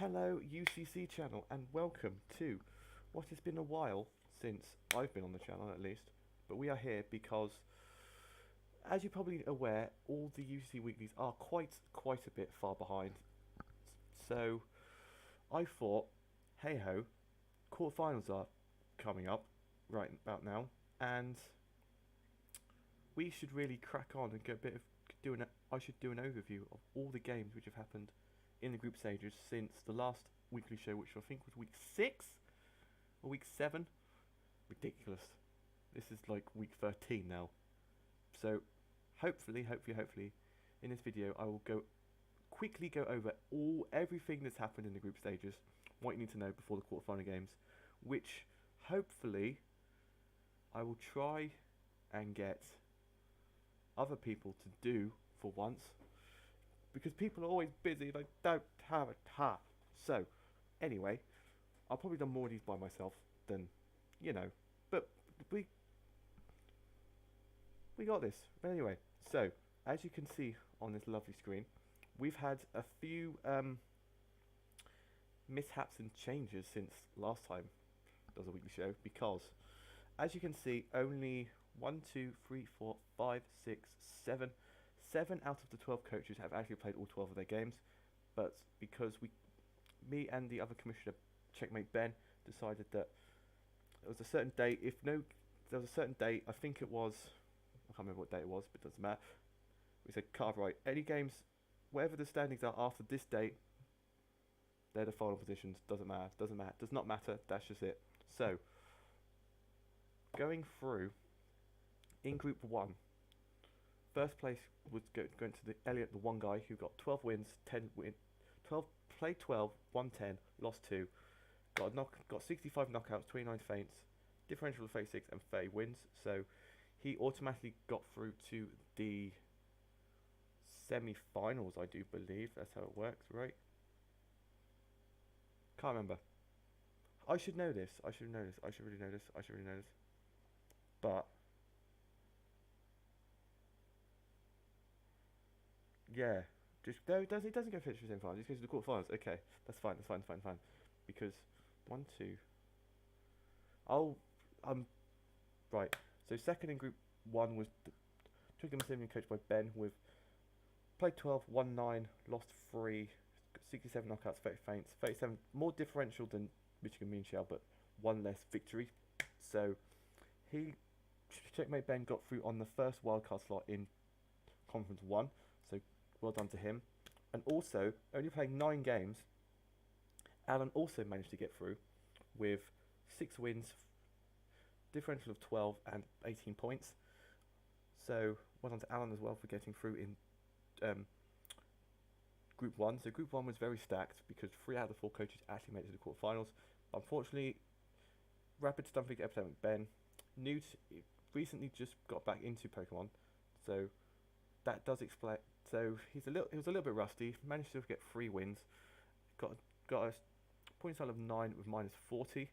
Hello UCC channel and welcome to what has been a while since I've been on the channel at least, but we are here because, as you're probably aware, all the UCC weeklies are quite a bit far behind. So I thought, hey ho, quarterfinals are coming up right about now, and we should really crack on and get a bit of I should do an overview of all the games which have happened in the group stages since the last weekly show, which I think was week 6 or week 7. Ridiculous. This is like week 13 now. So hopefully, in this video I will quickly go over everything that's happened in the group stages, what you need to know before the quarterfinal games, which hopefully I will try and get other people to do for once, because people are always busy and I don't have a time. So anyway, I'll probably done more of these by myself than, but we got this. But anyway, so as you can see on this lovely screen, we've had a few mishaps and changes since last time there was a weekly show, because as you can see, only 1, 2, 3, 4, 5, 6, 7 out of the 12 coaches have actually played all 12 of their games. But because me and the other commissioner, Checkmate Ben, decided that there was a certain date. There was a certain date. I think it was, I can't remember what date it was, but it doesn't matter. We said, carve right, any games, wherever the standings are after this date, they're the final positions. Does not matter. That's just it. So going through in Group 1, first place was going to the Elliot, the one guy who got 12 wins, 12 played 12, won 10, lost 2, got 65 knockouts, 29 feints, differential of 36, and 30 wins. So he automatically got through to the semi-finals, I do believe. That's how it works, right? Can't remember. I should know this. I should really know this. But yeah, it doesn't go finish the same finals. It goes to the quarterfinals. Okay, that's fine. Because 1, 2. Oh, right. So second in Group 1 was Twickenham Assembly, coached by Ben, with played 12, won 9, lost 3, 67 knockouts, 30 feints, 37 more differential than Michigan Mean Shell, but one less victory. So Checkmate Ben got through on the first wildcard slot in Conference 1. So well done to him. And also, only playing 9 games, Alan also managed to get through with 6 wins, differential of 12 and 18 points. So well done to Alan as well for getting through in Group 1. So Group 1 was very stacked because 3 out of the 4 coaches actually made it to the quarterfinals. Unfortunately, Rapid Stumping Epidemic Ben Newt recently just got back into Pokemon, so that does explain. So he was a little bit rusty. Managed to get 3 wins. Got a point total of 9 with minus 40.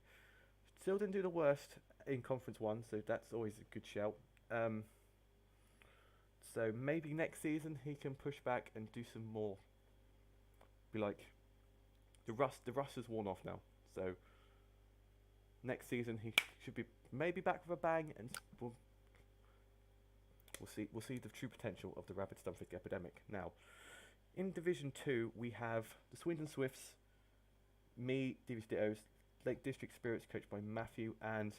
Still didn't do the worst in Conference 1, so that's always a good shout. So maybe next season he can push back and do some more. Be like, the rust has worn off now. So next season he should be maybe back with a bang, and we'll see the true potential of the Rapid Stunfic Epidemic. Now, in Division 2, we have the Swindon Swifts, me, Devious Dittos, Lake District Spirits, coached by Matthew, and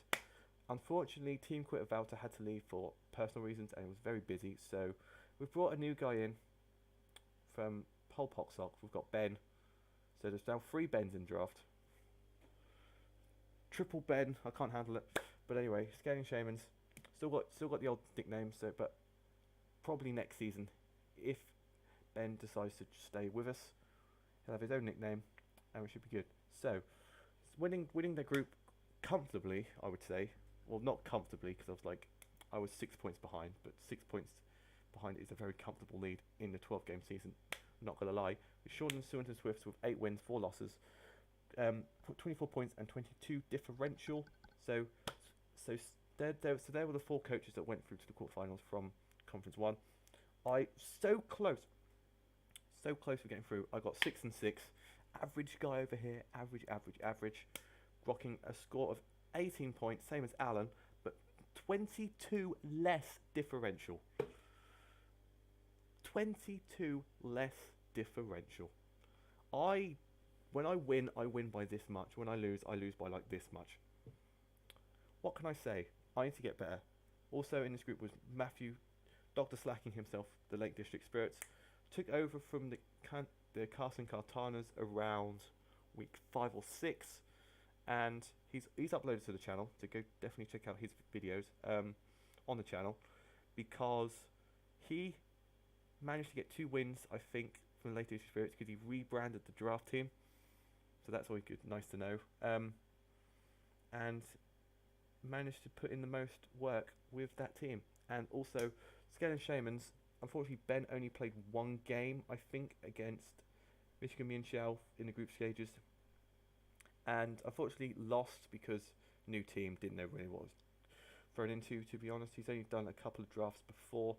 unfortunately, Team Quitter Valta had to leave for personal reasons and it was very busy. So we've brought a new guy in from Polpoxock. We've got Ben. So there's now 3 Bens in draft. Triple Ben, I can't handle it. But anyway, Scaling Shamans, still got the old nickname. So, but probably next season, if Ben decides to stay with us, he'll have his own nickname, and we should be good. So, winning the group comfortably, I would say. Well, not comfortably, because I was 6 points behind, but 6 points behind is a very comfortable lead in the 12-game season. Not gonna lie. With Sean and Swinton Swifts with 8 wins, 4 losses. 24 points and 22 differential. So there were the 4 coaches that went through to the quarterfinals from Conference 1. So close with getting through. I got 6 and 6, average guy over here, average, rocking a score of 18 points, same as Alan, but 22 less differential. 22 less differential. When I win by this much. When I lose by like this much. What can I say? I need to get better. Also in this group was Matthew, Dr. Slacking himself, the Lake District Spirits, took over from the Carson Cartanas around week 5 or 6, and he's uploaded to the channel, so go definitely check out his videos on the channel, because he managed to get 2 wins, I think, from the Lake District Spirits, because he rebranded the draft team, so that's always good, nice to know, and managed to put in the most work with that team. And also Scale and Shamans, unfortunately Ben only played 1 game, I think, against Michigan Mienshao in the group stages, and unfortunately lost because new team, didn't know really what was thrown into, to be honest. He's only done a couple of drafts before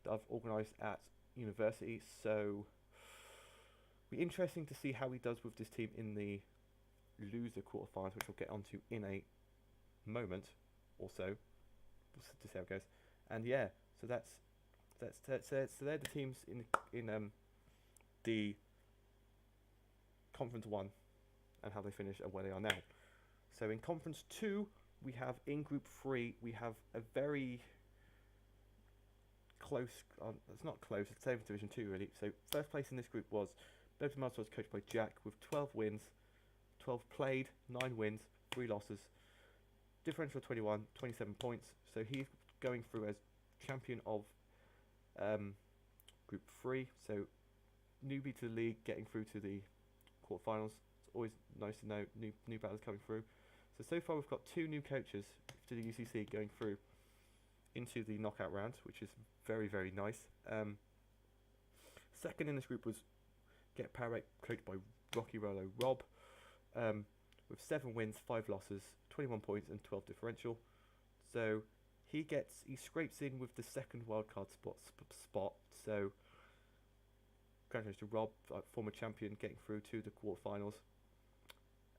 that I've organised at university, so it'll be interesting to see how he does with this team in the loser quarterfinals, which we'll get onto in a moment or so, to see how it goes. And yeah, so so they're the teams in the conference 1 and how they finish and where they are now. So in conference 2, we have in group 3 we have a very close, it's not close, it's same division 2 really. So first place in this group was Berkeley Masters, coached by Jack, with 12 wins, 12 played, 9 wins, 3 losses, differential 21, 27 points. So he's going through as champion of group 3. So newbie to the league, getting through to the quarterfinals. It's always nice to know new battles coming through. So far we've got 2 new coaches to the UCC going through into the knockout round, which is very, very nice. Second in this group was Get Power, coached by Rocky Rolo Rob, with 7 wins, 5 losses, 21 points and 12 differential. So he scrapes in with the second wildcard spot. So congratulations to Rob, former champion, getting through to the quarterfinals,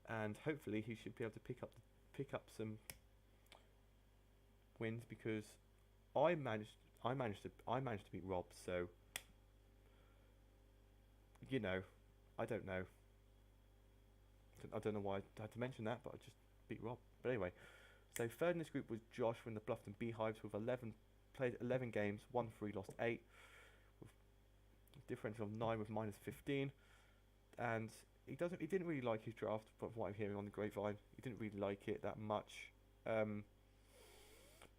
and hopefully he should be able to pick up some wins, because I managed to beat Rob. So you know, I don't know why I had to mention that, but I just beat Rob. But anyway, so third in this group was Josh from the Bluffton Beehives, with played 11 games, won 3, lost 8, with differential of 9 with minus 15. And he didn't really like his draft, from what I'm hearing on the grapevine. He didn't really like it that much.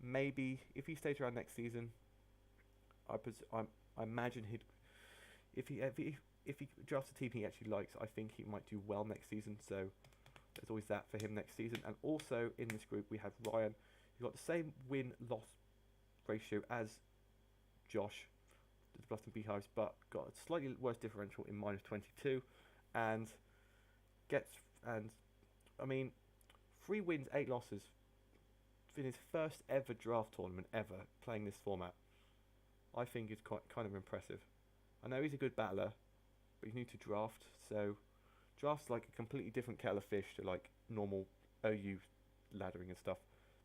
Maybe if he stays around next season, I imagine if he drafts a team he actually likes, I think he might do well next season. So there's always that for him next season. And also in this group we have Ryan, who's got the same win-loss ratio as Josh, the Bluffton Beehives, but got a slightly worse differential in minus 22, and I mean, 3 wins, 8 losses in his first ever draft tournament ever, playing this format. I think is kind of impressive. I know he's a good battler, but he's new to draft, so draft's like a completely different kettle of fish to like normal OU laddering and stuff,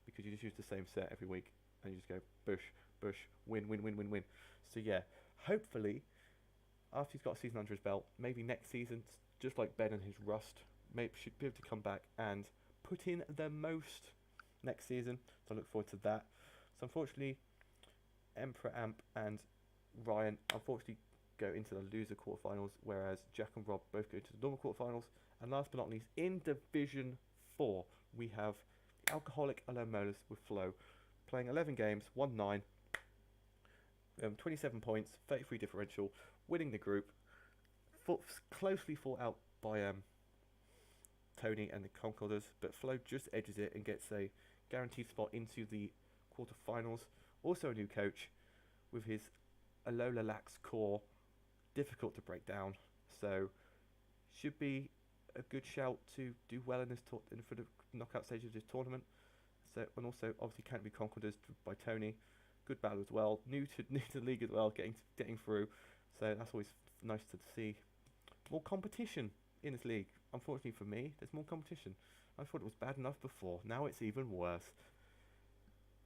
because you just use the same set every week and you just go bush, win. So yeah, hopefully after he's got a season under his belt, maybe next season, just like Ben and his rust, maybe should be able to come back and put in the most next season. So I look forward to that. So unfortunately, Emperor Amp and Ryan unfortunately go into the loser quarterfinals, whereas Jack and Rob both go to the normal quarterfinals. And last but not least, in Division 4, we have the Alcoholic Alone Molars with Flo, playing 11 games, won 9, 27 points, 33 differential, winning the group. Closely fought out by Tony and the Concorders, but Flo just edges it and gets a guaranteed spot into the quarterfinals. Also a new coach with his Alola Lax core, difficult to break down, so should be a good shout to do well in this for the knockout stage of this tournament. So, and also obviously Can't Be Conquerors by Tony, good battle as well, new to the league as well, getting through. So that's always nice to see more competition in this league. Unfortunately for me, there's more competition. I thought it was bad enough before. Now it's even worse.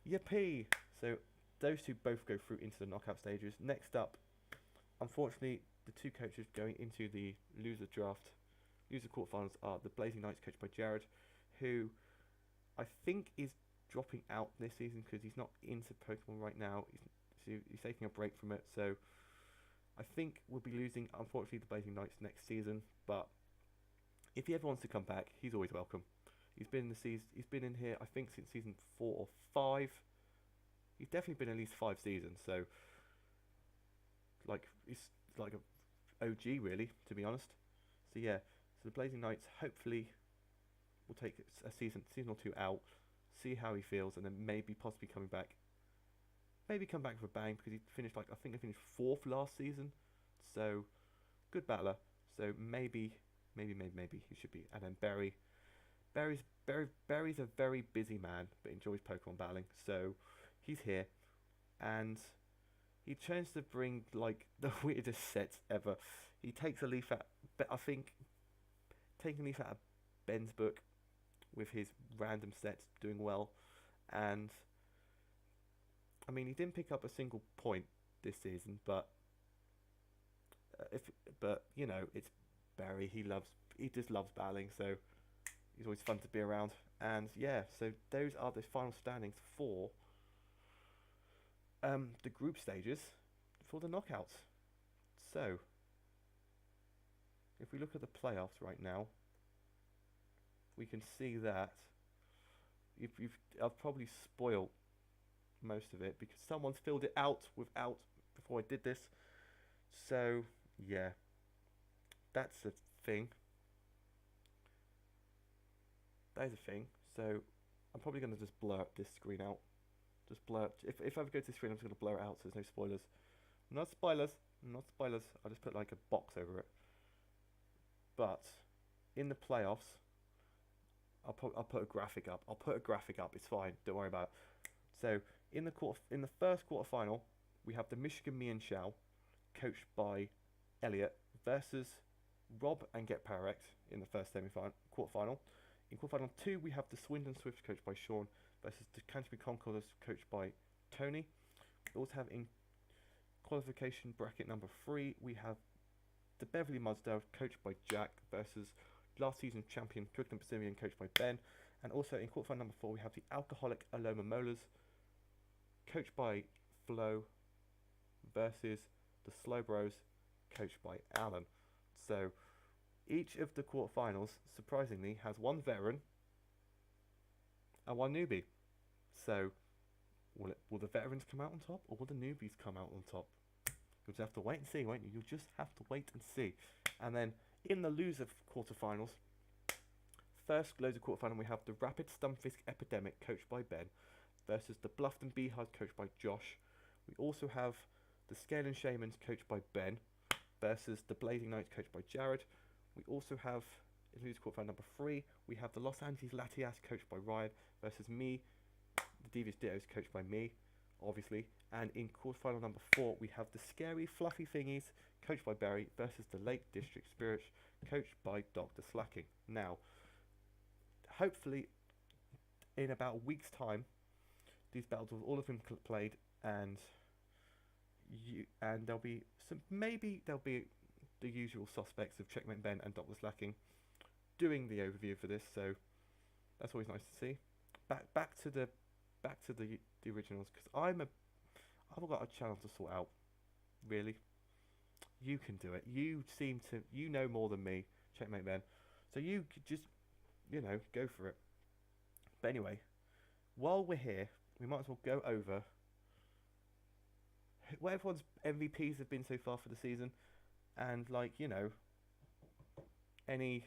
Yippee! So those two both go through into the knockout stages. Next up, unfortunately, the two coaches going into the loser quarterfinals are the Blazing Knights, coached by Jared, who I think is dropping out this season because he's not into Pokemon right now. He's taking a break from it. So I think we'll be losing, unfortunately, the Blazing Knights next season. But if he ever wants to come back, he's always welcome. He's been in the season. He's been in here, I think, since season 4 or 5. He's definitely been at least 5 seasons. So, like, it's like a OG, really, to be honest. So yeah, so the Blazing Knights hopefully will take a season or 2 out, see how he feels, and then maybe possibly coming back. Maybe come back with a bang because he finished I think he finished 4th last season. So good battler. So maybe he should be. And then Barry's a very busy man, but enjoys Pokemon battling. So he's here, and he tends to bring like the weirdest sets ever. He takes a leaf out, but I think taking a leaf out of Ben's book with his random sets doing well, and I mean he didn't pick up a single point this season, but you know, it's Barry. He just loves battling, so he's always fun to be around. And yeah, so those are the final standings for the group stages for the knockouts. So if we look at the playoffs right now, we can see that I've probably spoiled most of it because someone's filled it out before I did this. So yeah, that's a thing. That is a thing. So I'm probably going to just blur this screen out. Just blur it. If I ever go to the screen, I'm just going to blur it out so there's no spoilers. Not spoilers. I'll just put like a box over it. But in the playoffs, I'll put a graphic up. It's fine. Don't worry about it. So in the first quarterfinal, we have the Michigan Me and Shao, coached by Elliot, versus Rob and Get Power X in the first quarterfinal. In quarterfinal 2, we have the Swindon Swifts, coached by Sean, versus the Canterbury Concourse, coached by Tony. We also have in qualification bracket number 3, we have the Beverly Mudsdale, coached by Jack, versus last season champion Twickenham Persimmon, coached by Ben. And also in quarterfinal number 4, we have the Alcoholic Aloma Molars, coached by Flo, versus the Slow Bros, coached by Alan. So each of the quarterfinals, surprisingly, has one veteran and one newbie. So will the veterans come out on top, or will the newbies come out on top? You'll just have to wait and see, won't you? You'll just have to wait and see. And then in the loser quarterfinals, first loser quarterfinal, we have the Rapid Stunfisk Epidemic, coached by Ben, versus the Bluffton Beehive, coached by Josh. We also have the Scale and Shamans, coached by Ben, versus the Blazing Knights, coached by Jared. We also have, in loser quarterfinal number 3, we have the Los Angeles Latias, coached by Ryan, versus me, the Devious Dittos, coached by me, obviously. And in quarterfinal number 4, we have the Scary Fluffy Thingies, coached by Barry, versus the Lake District Spirits, coached by Dr. Slacking. Now, hopefully, in about a week's time, these battles will all have been played, and there'll be the usual suspects of Checkmate Ben and Dr. Slacking doing the overview for this. So that's always nice to see. Back to the originals, because I've got a channel to sort out. Really, you can do it. You know more than me, Checkmate Ben. So you could just, go for it. But anyway, while we're here, we might as well go over what everyone's MVPs have been so far for the season, and any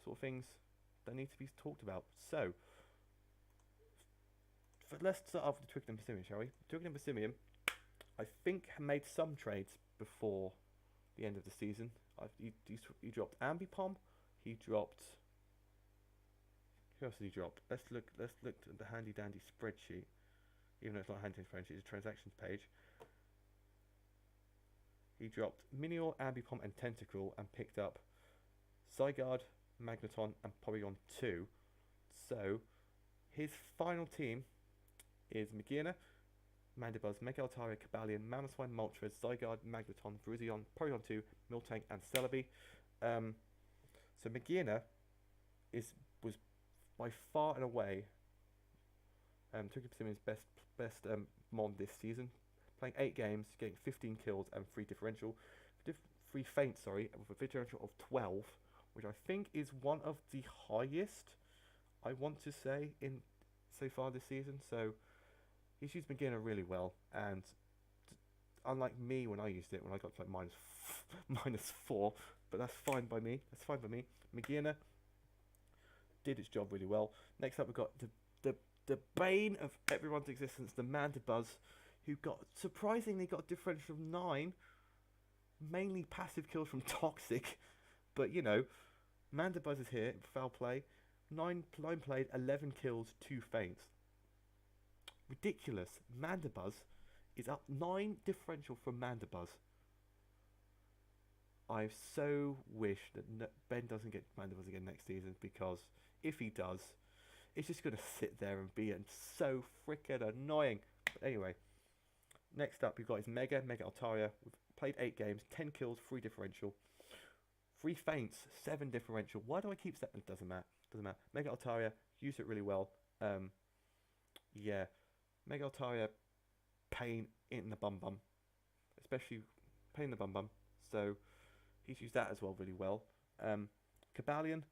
sort of things that need to be talked about. So let's start off with the Twickenham Persimmon, shall we? Twickenham Persimmon, I think, made some trades before the end of the season. He dropped Ambipom. He dropped. Who else did he drop? Let's look at the handy dandy spreadsheet. Even though it's not a handy dandy spreadsheet, it's a transactions page. he dropped Minior, Ambipom, and Tentacle, and picked up Zygarde, Magneton, and Porygon 2. So his final team is Magearna, Mandibuzz, Mega Altaria, Cobalion, Mamoswine, Moltres, Zygarde, Magneton, Virizion, Porygon 2, Miltank, and Celebi. So Magearna was by far and away Twickenham Simmons' best Mon this season, playing 8 games, getting 15 kills and 3 differential, 3 feints, sorry, with a differential of 12, which I think is one of the highest, I want to say, in so far this season. So he's used Magearna really well, and unlike me when I used it, when I got to like minus 4, but that's fine by me. That's fine by me. Magearna did its job really well. Next up, we've got the bane of everyone's existence, the Mandibuzz, who surprisingly got a differential of 9, mainly passive kills from Toxic, but you know, Mandibuzz is here, foul play, 9 played, 11 kills, 2 feints. Ridiculous. Mandibuzz is up 9 differential from Mandibuzz. I so wish that Ben doesn't get Mandibuzz again next season, because if he does, it's just going to sit there and be so freaking annoying. But anyway, next up we've got his Mega Altaria. We've played 8 games, 10 kills, 3 differential, 3 feints, 7 differential. Why do I keep saying it? Doesn't matter. Mega Altaria, used it really well. Yeah, Mega Altaria, pain in the bum, especially pain in the bum. So he's used that as well really well. Cobalion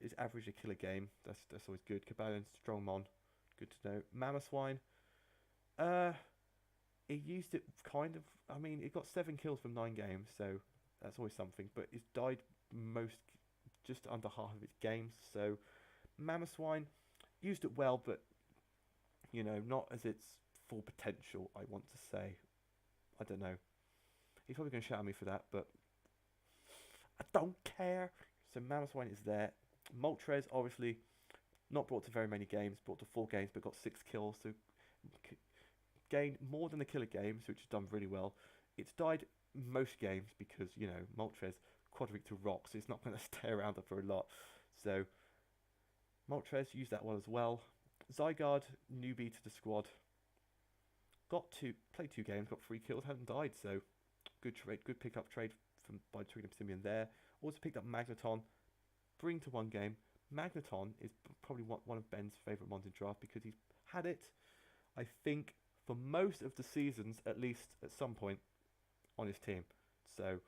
is average a kill a game. That's always good. Cobalion, strong mon, good to know. Mamoswine, it used it kind of. I mean, it got 7 kills from 9 games, so that's always something. But it's died just under half of its games. So Mamoswine used it well, but you know, not as its full potential, I want to say. I don't know. He's probably going to shout at me for that, but I don't care. So Mamoswine is there. Moltres, obviously, not brought to very many games, brought to 4 games, but got 6 kills, so gained more than the killer games, which has done really well. It's died most games because, you know, Moltres quadric to rock, so it's not going to stay around for a lot. So Moltres used that one as well. Zygarde, newbie to the squad, played 2 games, got 3 kills, hadn't died, so good trade, good pickup trade by Twickenham Simeon there. Also picked up Magneton, bring to 1 game. Magneton is probably one of Ben's favourite mons in draft because he's had it, I think, for most of the seasons, at least at some point, on his team. So,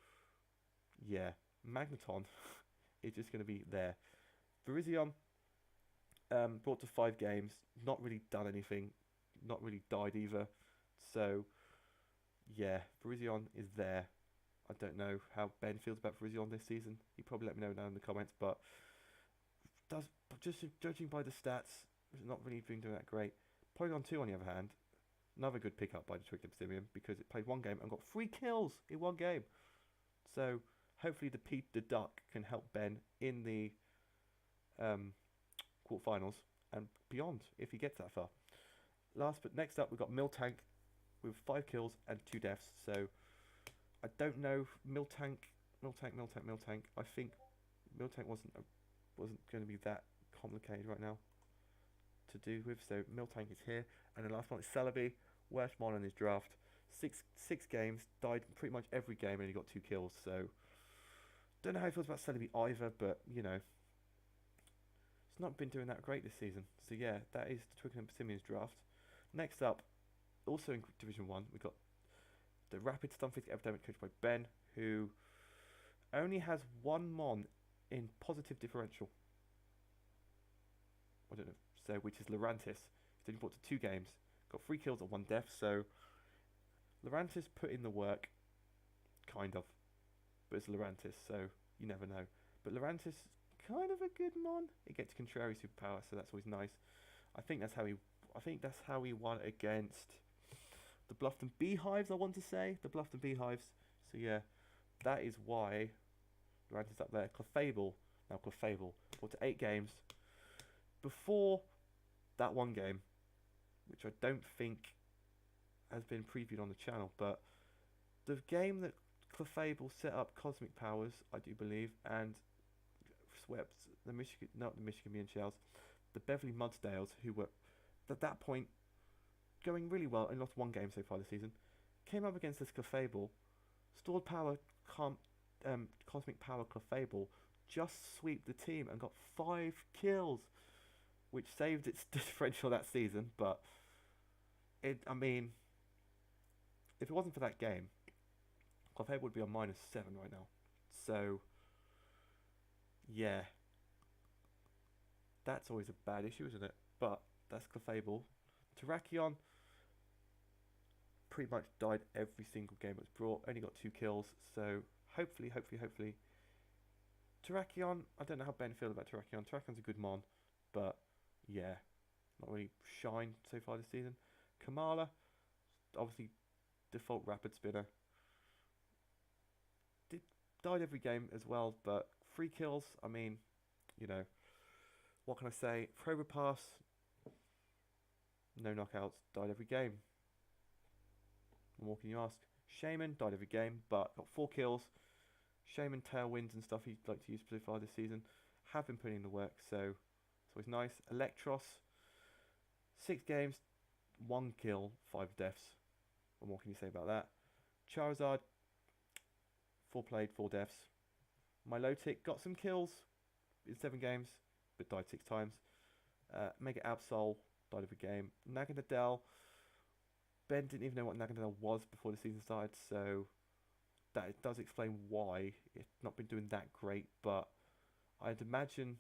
yeah, Magneton is just going to be there. Virizion, brought to 5 games, not really done anything, not really died either. So, yeah, Virizion is there. I don't know how Ben feels about Virizion this season. He probably let me know down in the comments, but just judging by the stats, it's not really been doing that great. Porygon 2, on the other hand, another good pickup by the Twickenham Simeon because it played 1 game and got 3 kills in 1 game. So hopefully the Duck can help Ben in the quarterfinals and beyond if he gets that far. Next up, we've got Miltank with 5 kills and 2 deaths. So I don't know, Miltank. I think Miltank wasn't going to be that complicated right now to do with. So Miltank is here, and the last one is Celebi, worst mon in his draft. 6 games, died pretty much every game, and only got 2 kills. So don't know how he feels about Celebi either, but you know, it's not been doing that great this season. So yeah, that is the Twickenham Simeon's draft. Next up, also in Division 1, we've got the Rapid Stunfisk Epidemic coached by Ben, who only has 1 mon in positive differential. I don't know, so which is Lurantis. He's only brought to 2 games, got 3 kills and 1 death. So Lurantis put in the work, kind of, but it's Lurantis, so you never know. But Lurantis, kind of a good mon. It gets contrary superpower, so that's always nice. I think that's how he won against the Bluffton Beehives, I want to say. The Bluffton Beehives. So yeah, that is why Lurantis up there. Clefable brought to 8 games. Before that 1 game, which I don't think has been previewed on the channel, but the game that Clefable set up Cosmic Powers, I do believe, and swept the Michigan, not the Michigan Mean Shells, the Beverly Mudsdales, who were at that point going really well and lost one game so far this season. Came up against this Clefable, stored power, Cosmic Power Clefable, just sweep the team and got 5 kills, which saved its differential that season. But I mean, if it wasn't for that game, Clefable would be on -7 right now. So yeah, that's always a bad issue, isn't it? But that's Clefable. Terrakion pretty much died every single game it was brought. Only got 2 kills. So hopefully. Terrakion, I don't know how Ben feels about Terrakion. Terrakion's a good mon, but yeah, not really shined so far this season. Kamala, obviously default rapid spinner. Died every game as well, but 3 kills. I mean, you know, what can I say? Probopass, no knockouts, died every game. What more can you ask? Shaman died every game, but got 4 kills. Shaman tailwinds and stuff he'd like to use so far this season have been putting in the work, so it's always nice. Electros, 6 games, 1 kill, 5 deaths. What more can you say about that? Charizard, 4 played, 4 deaths. Milotic got some kills in 7 games, but died 6 times. Mega Absol died every game. Naganadel, Ben didn't even know what Naganadel was before the season started, so that does explain why it's not been doing that great. But I'd imagine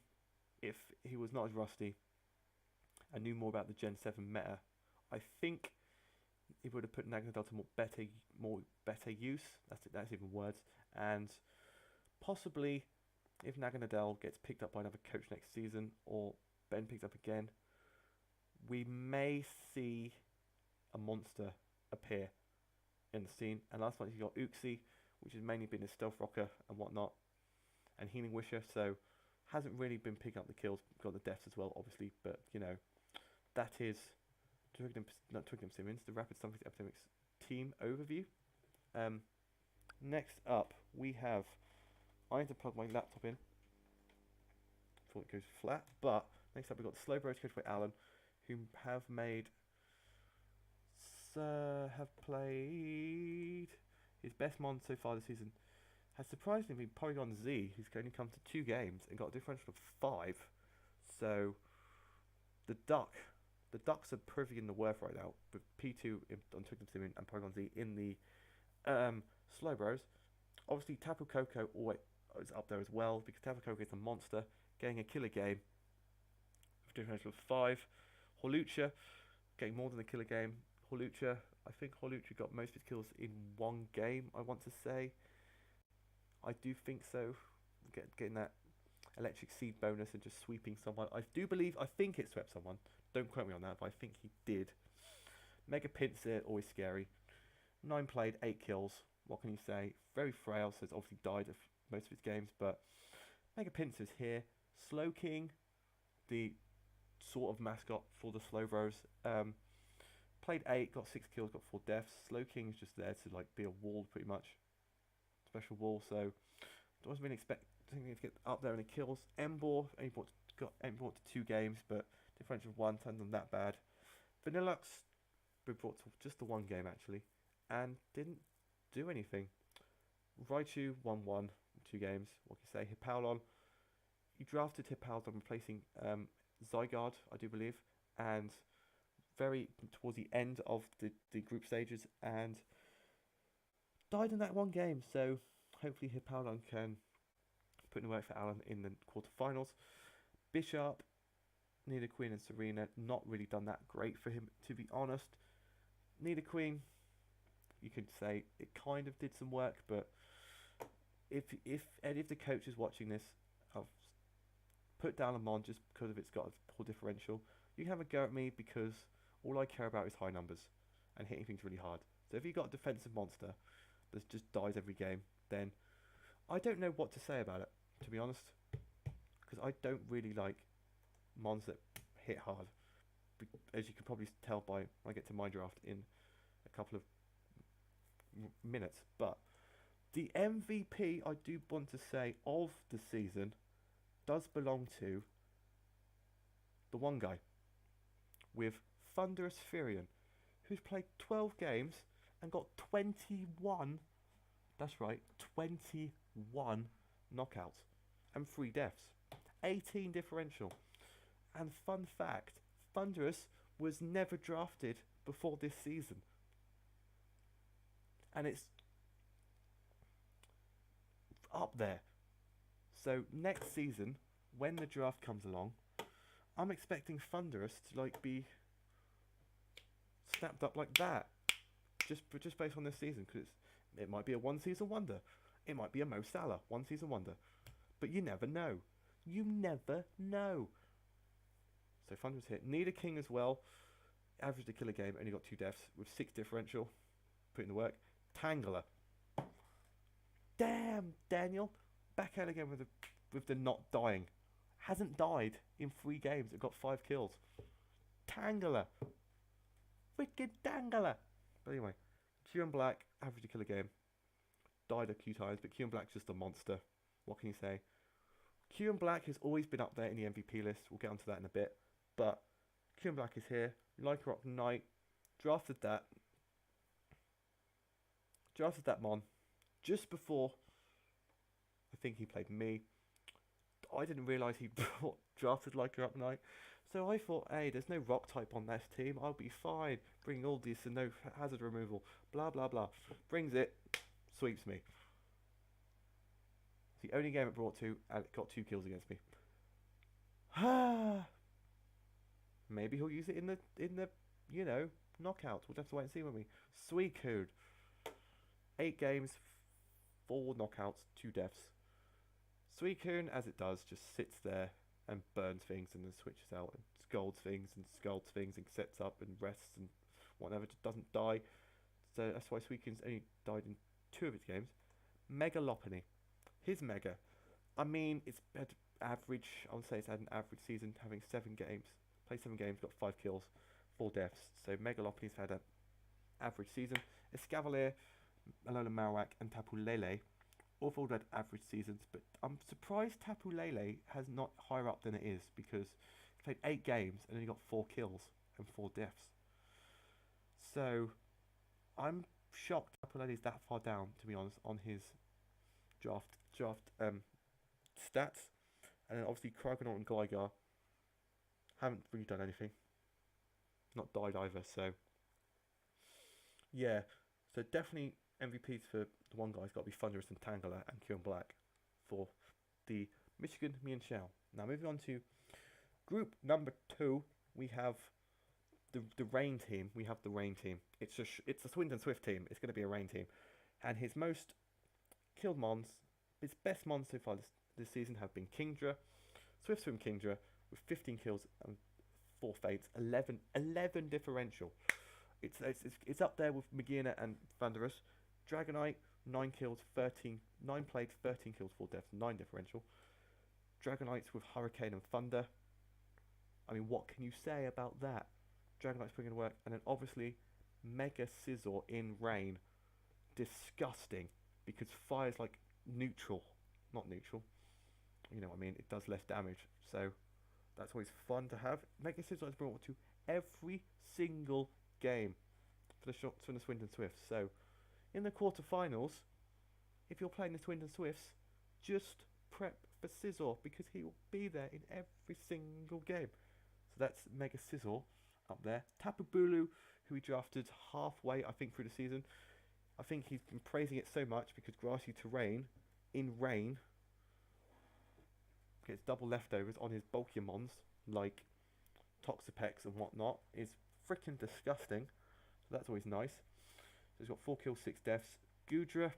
if he was not as rusty and knew more about the Gen 7 meta, I think he would have put Naganadel to more better use. That's even words. And possibly, if Naganadel gets picked up by another coach next season, or Ben picks up again, we may see a monster appear in the scene. And last month you got Uxie, which has mainly been a stealth rocker and whatnot, and Healing Wisher, so hasn't really been picking up the kills, got the deaths as well, obviously. But you know, that is Twickenham Simmons, the Rapid Stomach Epidemics team overview. Next up, we have. I need to plug my laptop in before it goes flat. But next up, we've got the Slowbros coached by Alan, who have played his best mon so far this season. Has surprisingly been Porygon Z, who's only come to 2 games and got a differential of 5. So the Ducks are privy in the worth right now, with P2 on Twickenham Simmons and Porygon Z in the Slowbros. Obviously, Tapu Koko always is up there as well, because Tapu Koko is a monster, getting a killer game with a differential of 5. Hawlucha getting more than a killer game. I think Hawlucha got most of his kills in 1 game, I want to say. I do think so. Getting that electric seed bonus and just sweeping someone. I think it swept someone. Don't quote me on that, but I think he did. Mega Pinsir, always scary. 9 played, 8 kills. What can you say? Very frail, so it's obviously died of most of his games, but Mega Pinsir's here. Slowking, the sort of mascot for the Slowbros. Played 8, got 6 kills, got 4 deaths. Slowking's just there to like be a wall, pretty much. Special wall, so I wasn't really expecting him to get up there in the kills. Embor got to 2 games, but differential of 1, hasn't done that bad. Vanillux, we brought to just the 1 game actually, and didn't do anything. Raichu 1-1, 2 games. What can you say? Hippowdon, you drafted Hippowdon replacing Zygarde, I do believe, and very towards the end of the group stages, and died in that 1 game. So hopefully Hippowdon can put in the work for Alan in the quarterfinals. Bishop, Nidoqueen and Serena, not really done that great for him, to be honest. Nidoqueen, you could say it kind of did some work, but if any of the coaches watching this have put down a mon just because of it's got a poor differential, you can have a go at me, because all I care about is high numbers and hitting things really hard. So if you've got a defensive monster that just dies every game, then I don't know what to say about it, to be honest, because I don't really like mons that hit hard, as you can probably tell by when I get to my draft in a couple of minutes. But The MVP, I do want to say, of the season does belong to the one guy with Thunderous Furion, who's played 12 games and got 21, that's right, 21 knockouts and 3 deaths. 18 differential. And fun fact, Thunderous was never drafted before this season. And it's up there. So next season, when the draft comes along, I'm expecting Thunderous to like be snapped up like that, just based on this season, because it might be a one season wonder, it might be a Mo Salah one season wonder, but you never know. You never know. So Thunderous hit. Need a king as well. Average the killer game, only got 2 deaths with 6 differential. Put in the work. Tangler. Damn, Daniel. Back out again with the not dying. Hasn't died in 3 games. It got 5 kills. Tangler. Wicked Tangler. But anyway, Q and Black, average the killer game. Died a few times, but Q and Black's just a monster. What can you say? Q and Black has always been up there in the MVP list. We'll get onto that in a bit. But Q and Black is here. Lycanroc Knight. Drafted that Mon just before I think he played me. I didn't realise he drafted Lycanroc Knight. So I thought, hey, there's no rock type on this team. I'll be fine. Bring all these and no hazard removal. Blah, blah, blah. Brings it. Sweeps me. It's the only game it brought to, and it got 2 kills against me. Maybe he'll use it in the knockout. We'll have to wait and see, won't we? Suicune. 8 games, 4 knockouts, 2 deaths. Suicune, as it does, just sits there and burns things and then switches out and scalds things and sets up and rests and whatever, just doesn't die. So that's why Suicune's only died in 2 of its games. Megalopony. His Mega. I mean, it's had average, I would say it's had an average season, having 7 games. Played 7 games, got 5 kills, 4 deaths. So Megalopony's had an average season. Escavalier, Alola Marowak and Tapu Lele all had average seasons, but I'm surprised Tapu Lele has not higher up than it is, because he played 8 games and only got 4 kills and 4 deaths. So I'm shocked Tapu Lele's that far down, to be honest, on his draft stats. And then obviously Cryogonaut and Gligar haven't really done anything. Not died either, so yeah. So definitely MVPs for the one guy's got to be Thunderous and Tangela and Q and Black for the Michigan Me and Shell. Now moving on to group number 2, we have the Rain team. We have the Rain team. It's a Swindon Swift team. It's going to be a Rain team, and his most killed mons, his best mons so far this season have been Kingdra, Swift Swim Kingdra with 15 kills and 4 fates, 11 differential. It's up there with Magina and Thunderous. Dragonite, 9 kills, 9 played, 13 kills, 4 deaths, 9 differential. Dragonites with Hurricane and Thunder. I mean, what can you say about that? Dragonite's putting in work. And then obviously Mega Scizor in Rain. Disgusting, because fire's like neutral. Not neutral. You know what I mean? It does less damage. So that's always fun to have. Mega Scizor is brought to every single game for the Swindon Swifts. So in the quarterfinals, if you're playing the Swindon Swifts, just prep for Scizor, because he will be there in every single game. So that's Mega Scizor up there. Tapu Bulu, who he drafted halfway, I think, through the season. I think he's been praising it so much because grassy terrain in Rain gets double leftovers on his bulkier mons, like Toxapex and whatnot, is freaking disgusting. So that's always nice. So he's got 4 kills, 6 deaths. Gudra,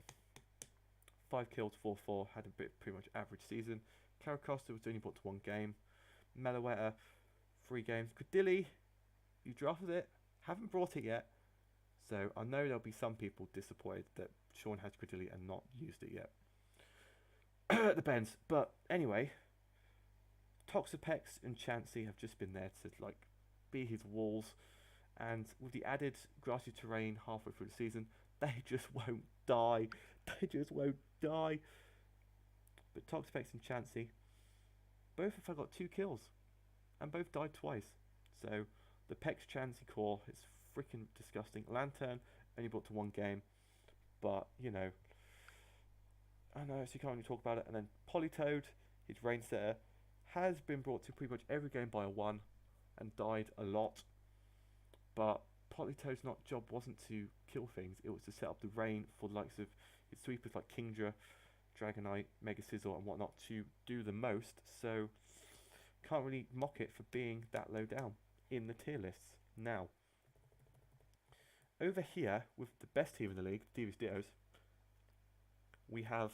5 kills, 4-4, had a pretty much average season. Caracosta was only brought to 1 game. Meloetta, 3 games. Credilli, you drafted it, haven't brought it yet. So I know there'll be some people disappointed that Sean has Credilli and not used it yet. Depends. But anyway, Toxapex and Chansey have just been there to like be his walls. And with the added grassy terrain halfway through the season, they just won't die. They just won't die. But Toxapex and Chansey, both have got 2 kills, and both died twice. So the Pex Chansey core is freaking disgusting. Lantern only brought to 1 game, but you know, I know, so you can't really talk about it. And then Politoed, his rain setter, has been brought to pretty much every game by a 1 and died a lot. But Politoed's job wasn't to kill things, it was to set up the rain for the likes of his sweepers like Kingdra, Dragonite, Mega Sizzle and whatnot to do the most. So can't really mock it for being that low down in the tier lists. Now, over here with the best team in the league, Devious Dittos, we have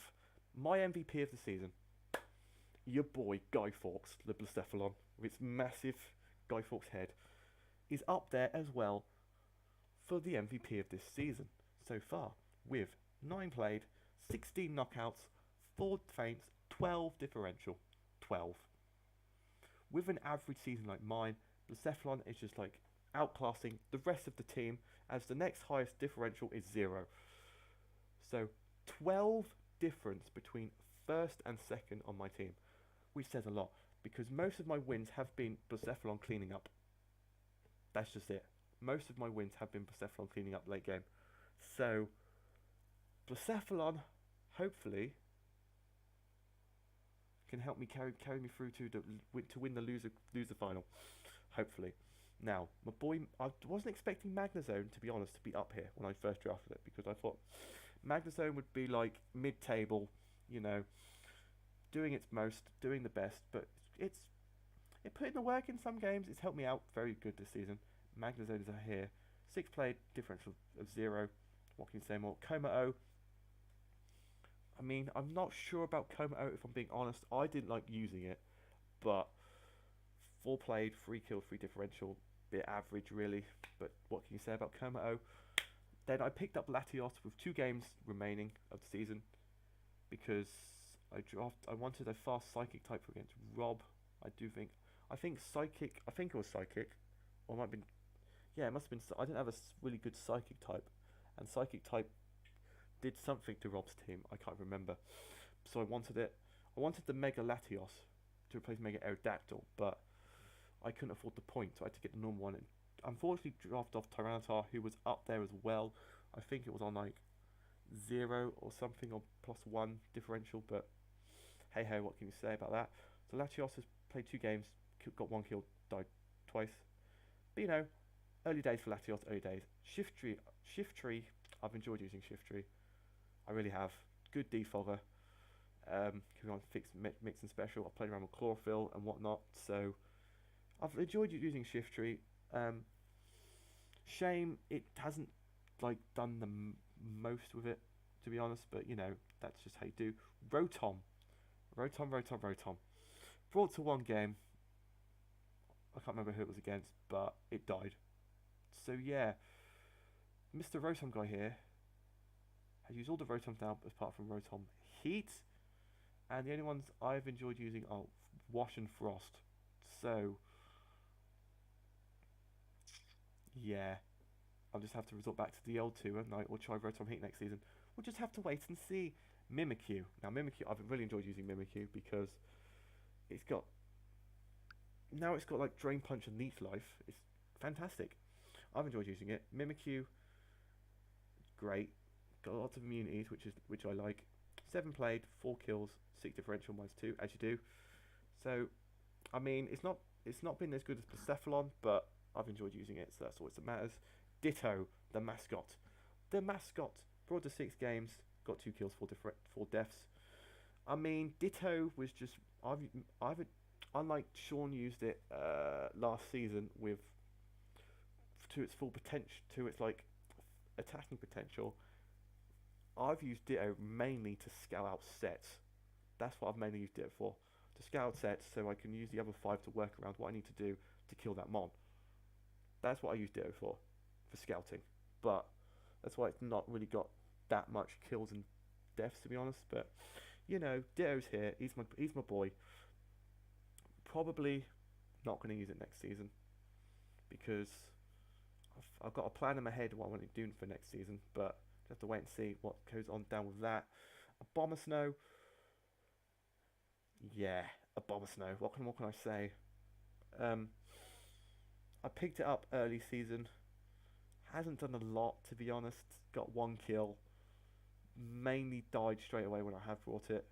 my MVP of the season, your boy Guy Fawkes, the Blacephalon, with its massive Guy Fawkes head, is up there as well for the MVP of this season so far, with 9 played, 16 knockouts, 4 feints, 12 differential. 12. With an average season like mine, Blacephalon is just like outclassing the rest of the team, as the next highest differential is 0. So 12 difference between first and second on my team, which says a lot, because most of my wins have been Blacephalon cleaning up. That's just it. Most of my wins have been Blacephalon cleaning up late game. So Blacephalon, hopefully, can help me carry me through to win the loser final. Hopefully. Now, my boy, I wasn't expecting Magnezone, to be honest, to be up here when I first drafted it, because I thought Magnezone would be like mid-table, you know, doing its most, doing the best, but it put in the work in some games. It's helped me out very good this season. Magnezone is here. 6 played, differential of 0. What can you say more? Coma-O. I mean, I'm not sure about Coma-O, if I'm being honest. I didn't like using it, but 4 played, 3 kills, 3 differential. Bit average, really. But what can you say about Coma-O? Then I picked up Latios with 2 games remaining of the season, because I wanted a fast Psychic type against Rob. I think Psychic, I think it was Psychic, or it might have been, yeah, it must have been, I didn't have a really good Psychic type, and Psychic type did something to Rob's team, I can't remember, so I wanted it. I wanted the Mega Latios to replace Mega Aerodactyl, but I couldn't afford the points, so I had to get the normal one. And unfortunately drafted off Tyranitar, who was up there as well. I think it was on like 0 or something, or +1 differential, but hey ho, what can you say about that? So Latios has played 2 games, got 1 kill, died twice. But you know, early days for Latios, early days. Shift Tree, I've enjoyed using Shift Tree. I really have. Good defogger. Can on fix mix and special. I played around with chlorophyll and whatnot, so I've enjoyed using Shift Tree. Shame it hasn't like done the most with it, to be honest, but you know, that's just how you do. Rotom. Brought to 1 game. I can't remember who it was against, but it died. So yeah, Mr. Rotom guy here has used all the Rotoms now apart from Rotom Heat, and the only ones I've enjoyed using are Wash and Frost. So yeah, I'll just have to resort back to the old 2, and I will try Rotom Heat next season. We'll just have to wait and see. Mimikyu. Now Mimikyu, I've really enjoyed using Mimikyu because it's got like Drain Punch and Leech Life. It's fantastic. I've enjoyed using it. Mimikyu, great. Got lots of immunities, which I like. 7 played, 4 kills, 6 differential -2, as you do. So, I mean, it's not been as good as Blacephalon, but I've enjoyed using it, so that's all that matters. Ditto, the mascot. The mascot brought to 6 games, got 2 kills, 4 deaths. I mean, Ditto was just unlike Sean used it last season to its full potential, to its like attacking potential. I've used Ditto mainly to scout out sets. That's what I've mainly used Ditto for, to scout out sets, so I can use the other 5 to work around what I need to do to kill that mon. That's what I use Ditto for scouting. But that's why it's not really got that much kills and deaths, to be honest. But you know, Ditto's here. He's my boy. Probably not going to use it next season because I've got a plan in my head what I want to do for next season. But have to wait and see what goes on down with that. A Bomber Snow. Yeah, a Bomber Snow. What can I say? I picked it up early season. Hasn't done a lot, to be honest. Got 1 kill. Mainly died straight away when I have brought it.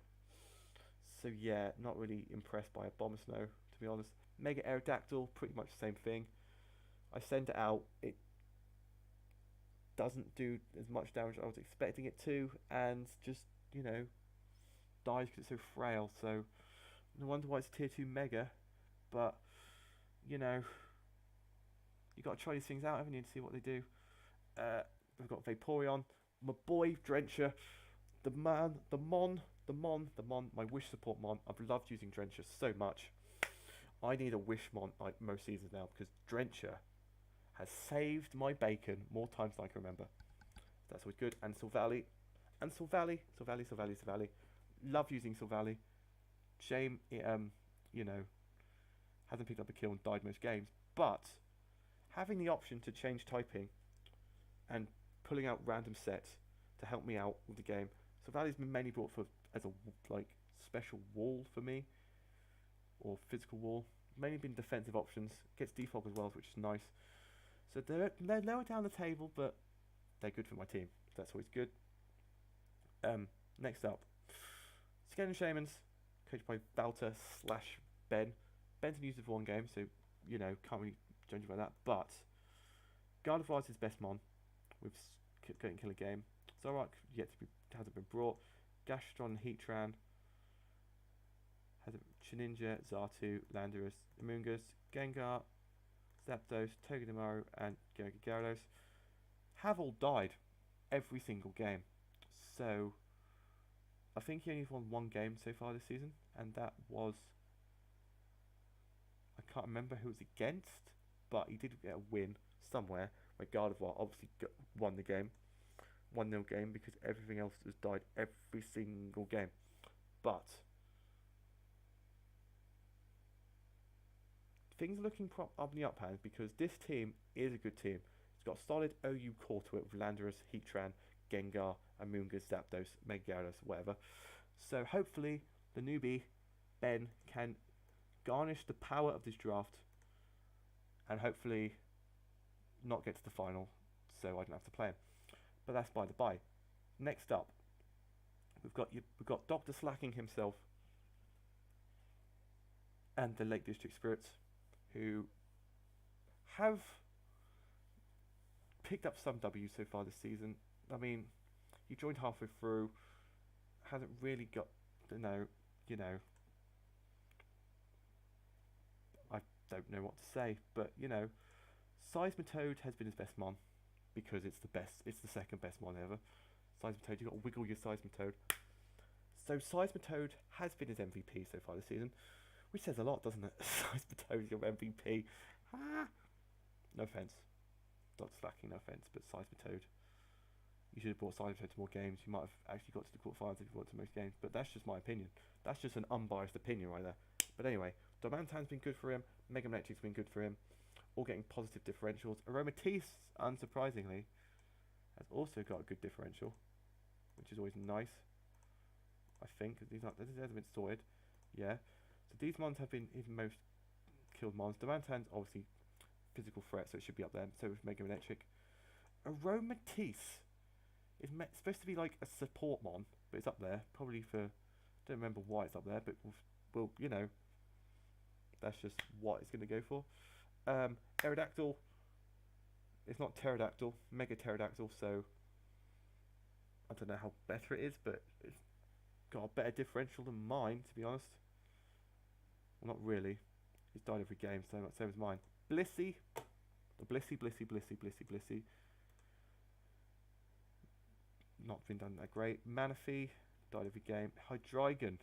So yeah, not really impressed by a Bomber Snow, to be honest. Mega Aerodactyl, pretty much the same thing. I send it out. It doesn't do as much damage as I was expecting it to, and just, you know, dies because it's so frail. So no wonder why it's tier 2 Mega. But, you know, you got to try these things out, haven't you, to see what they do. We've got Vaporeon, my boy Drencher, the man, the Mon, my Wish support Mon. I've loved using Drencher so much. I need a Wish Mon like most seasons now, because Drencher has saved my bacon more times than I can remember. That's always good. And Sylvally. Love using Sylvally. Shame it, you know, hasn't picked up a kill and died most games. But having the option to change typing and pulling out random sets to help me out with the game. Sylvally's been mainly brought for as a like special wall for me, or physical wall. Mainly been defensive options. Gets defog as well, which is nice. So they're lower down the table, but they're good for my team. So that's always good. Next up, Skeleton Shamans, coached by Valter / Ben. Ben's been used for 1 game, so you know, can't really judge about that. But Gardevoir is his best mon with getting kill a game. Zorak hasn't been brought. Gastron, Heatran, Shininja, Xatu, Landorus, Amoonguss, Gengar, Zapdos, Togedemaru, and Gyarados have all died every single game. So I think he only won 1 game so far this season, and that was, I can't remember who it was against, but he did get a win somewhere where Gardevoir obviously won the game. 1-0 game, because everything else has died every single game. But things are looking up in the up hand, because this team is a good team. It's got a solid OU core to it with Landorus, Heatran, Gengar, Amoonguss, Zapdos, Mega Gyarados, whatever. So hopefully the newbie Ben can garnish the power of this draft and hopefully not get to the final, so I don't have to play him. But that's by the by. Next up, we've got Dr. Slacking himself and the Lake District Spirits, who have picked up some W's so far this season. I mean, he joined halfway through, hasn't really got, you know, I don't know what to say, but you know, Seismitoad has been his best mon, because it's the second best mon ever. Seismitoad, you've got to wiggle your Seismitoad. So Seismitoad has been his MVP so far this season, which says a lot, doesn't it? Seismitoad's your MVP. No offence, Dr. Slacking, no offence, but Seismitoad, you should have brought Seismitoad to more games. You might have actually got to the quarterfinals if you brought it to most games, but that's just my opinion. That's just an unbiased opinion right there. But anyway, Domantan's been good for him, Mega Manectric's been good for him, all getting positive differentials. Aromatisse, unsurprisingly, has also got a good differential, which is always nice, I think, because these hasn't been sorted. Yeah, so these mons have been his most killed mons. Domantan's obviously physical threat, so it should be up there. So is Mega Manectric. Aromatisse is supposed to be like a support mon, but it's up there. Probably for, don't remember why it's up there, but we'll you know, that's just what it's going to go for. Aerodactyl, it's not Pterodactyl, Mega Pterodactyl, so I don't know how better it is, but it's got a better differential than mine, to be honest. Well, not really. He's died every game, so same as mine. Blissey, Blissey. Not been done that great. Manaphy, died every game. Hydreigon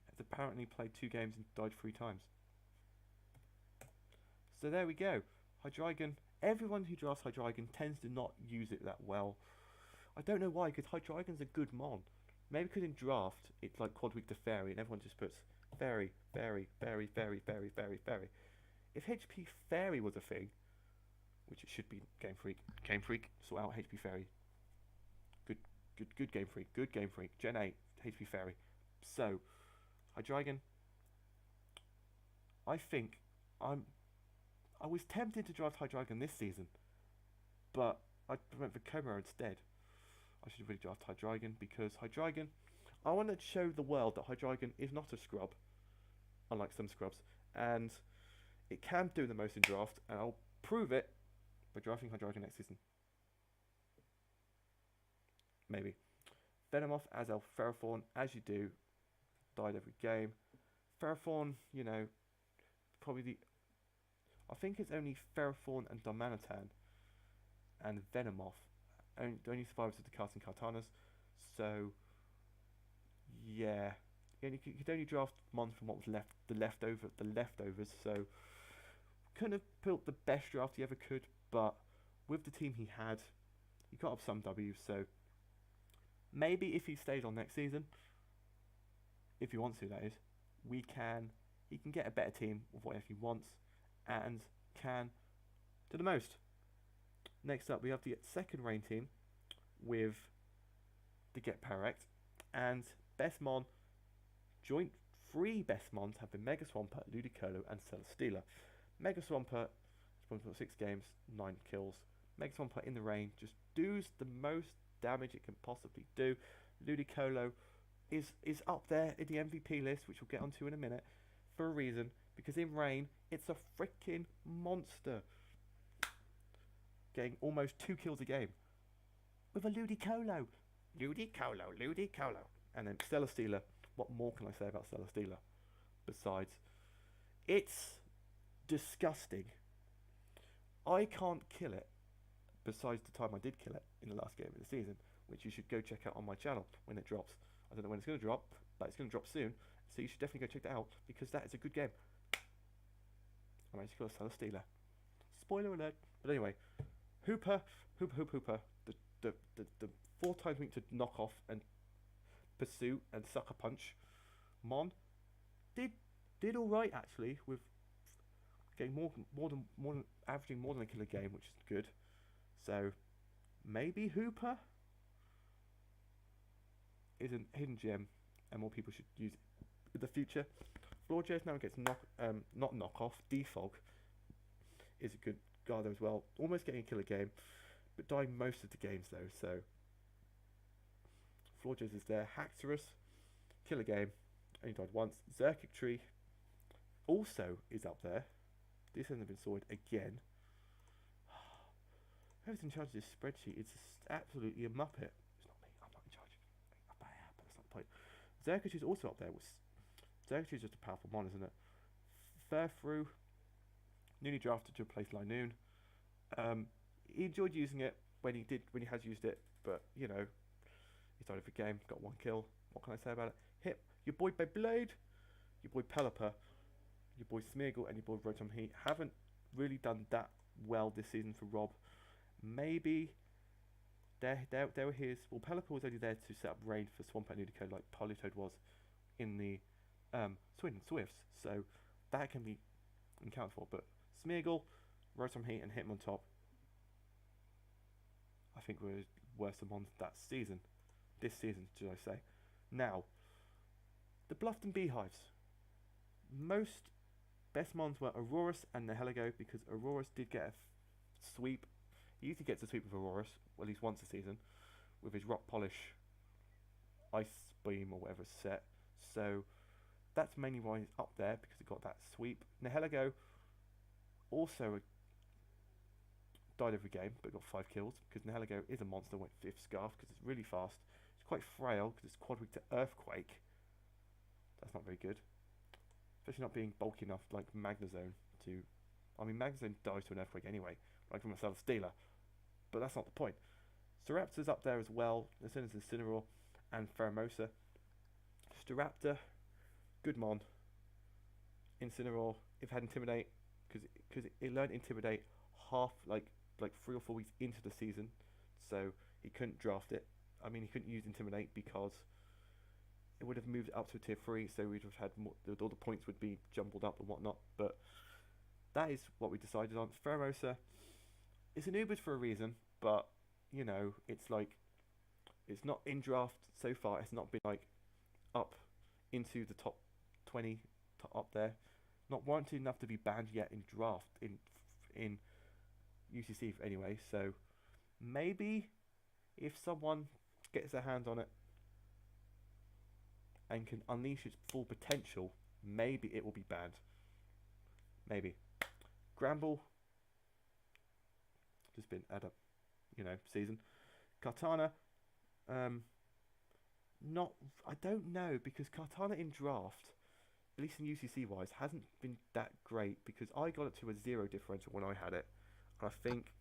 has apparently played 2 games and died 3 times. So there we go. Hydreigon. Everyone who drafts Hydreigon tends to not use it that well. I don't know why, because Hydreigon's a good mon. Maybe because in draft it's like Quad Week to Fairy, and everyone just puts Fairy. If HP Fairy was a thing, which it should be, Game Freak, sort out HP Fairy Good game freak. Good game freak. Gen 8 HP Fairy. So Hydreigon. I think I was tempted to draft Hydreigon this season, but I went for Komaro instead. I should really draft Hydreigon because Hydreigon, I want to show the world that Hydreigon is not a scrub, unlike some scrubs, and it can do the most in draft, and I'll prove it by drafting Hydreigon next season. Maybe. Venomoth as our Ferrothorn, as you do, died every game. Ferrothorn, you know, probably I think it's only Ferrothorn and Darmanitan and Venomoth. The only survivors of the casting Kartanas. So, yeah. You could only draft Mon from what was left, the leftovers. So, couldn't have built the best draft he ever could, but with the team he had, he got up some W's. So, maybe if he stays on next season, if he wants to, that is, he can get a better team with whatever he wants and can do the most. Next up, we have the second rain team with the Get Parrect and best mon. Joint 3 best mons have been Mega Swampert, Ludicolo, and Celesteela. Mega Swampert, 6 games, 9 kills. Mega Swampert in the rain just does the most damage it can possibly do. Ludicolo is up there in the MVP list, which we'll get onto in a minute, for a reason, because in rain, it's a freaking monster. Getting almost 2 kills a game with a Ludicolo. Ludicolo. And then Celesteela. What more can I say about Celesteela? Besides, it's disgusting. I can't kill it, besides the time I did kill it in the last game of the season, which you should go check out on my channel when it drops. I don't know when it's going to drop, but it's going to drop soon, so you should definitely go check that out, because that is a good game. I managed to kill a Celesteela. Spoiler alert. But anyway, Hooper. The 4 times weak to knock off and pursue and sucker punch. Mon did all right actually, with getting more than averaging more than a kill a game, which is good. So maybe Hooper is a hidden gem, and more people should use it in the future. Florges now gets not knock off. Defog is a good guard as well, almost getting a kill a game, but dying most of the games though. So Florges is there. Haxorus, kill a game, only died once. Xerkictree also is up there. This hasn't been sorted again. Whoever's in charge of this spreadsheet is absolutely a muppet. It's not me, I'm not in charge. But that's not the point. Xerkictree is also up there. Xerkictree is just a powerful mon, isn't it? Furfru, newly drafted to replace Linoon. He enjoyed using it when he has used it, but you know, he died every game, got 1 kill. What can I say about it? Hit your boy Beyblade, your boy Pelipper, your boy Smeargle, and your boy Rotom Heat haven't really done that well this season for Rob. Maybe they were his. Well, Pelipper was only there to set up rain for Swampert and Ludicolo like Politoed was in the Swin and Swifts, so that can be accounted for. But Smeargle, Rotom Heat, and Hitmon top, I think were worse than ones that season. This season, should I say. Now, the Bluffton Beehives. Most best mons were Aurorus and Nihilego, because Aurorus did get a sweep. He usually gets a sweep with Aurorus, well, at least once a season, with his Rock Polish Ice Beam or whatever set. So that's mainly why he's up there, because he got that sweep. Nihilego also died every game, but got 5 kills, because Nihilego is a monster, went 5th Scarf, because it's really fast. It's quite frail, because it's quad weak to Earthquake. That's not very good. Especially not being bulky enough like Magnezone to... I mean, Magnezone dies to an Earthquake anyway, like from a Celesteela. But that's not the point. Staraptor's up there as well, as soon as Incineroar and Pheromosa. Staraptor, good mon. Incineroar, if it had Intimidate, because it learned Intimidate half, like 3 or 4 weeks into the season, so he couldn't draft it. I mean, he couldn't use Intimidate because it would have moved up to a tier 3, so we'd have had more, all the points would be jumbled up and whatnot. But that is what we decided on. Pheromosa, it's an Ubers for a reason, but you know, it's It's not in draft so far. It's not been like up into the top 20, up there. Not warranted enough to be banned yet in draft in UCC anyway. So maybe if someone gets their hands on it and can unleash its full potential, maybe it will be banned. Maybe. Gramble, just been at a, season. Cartana, not, I don't know, because Cartana in draft, at least in UCC wise, hasn't been that great, because I got it to a 0 differential when I had it. And I think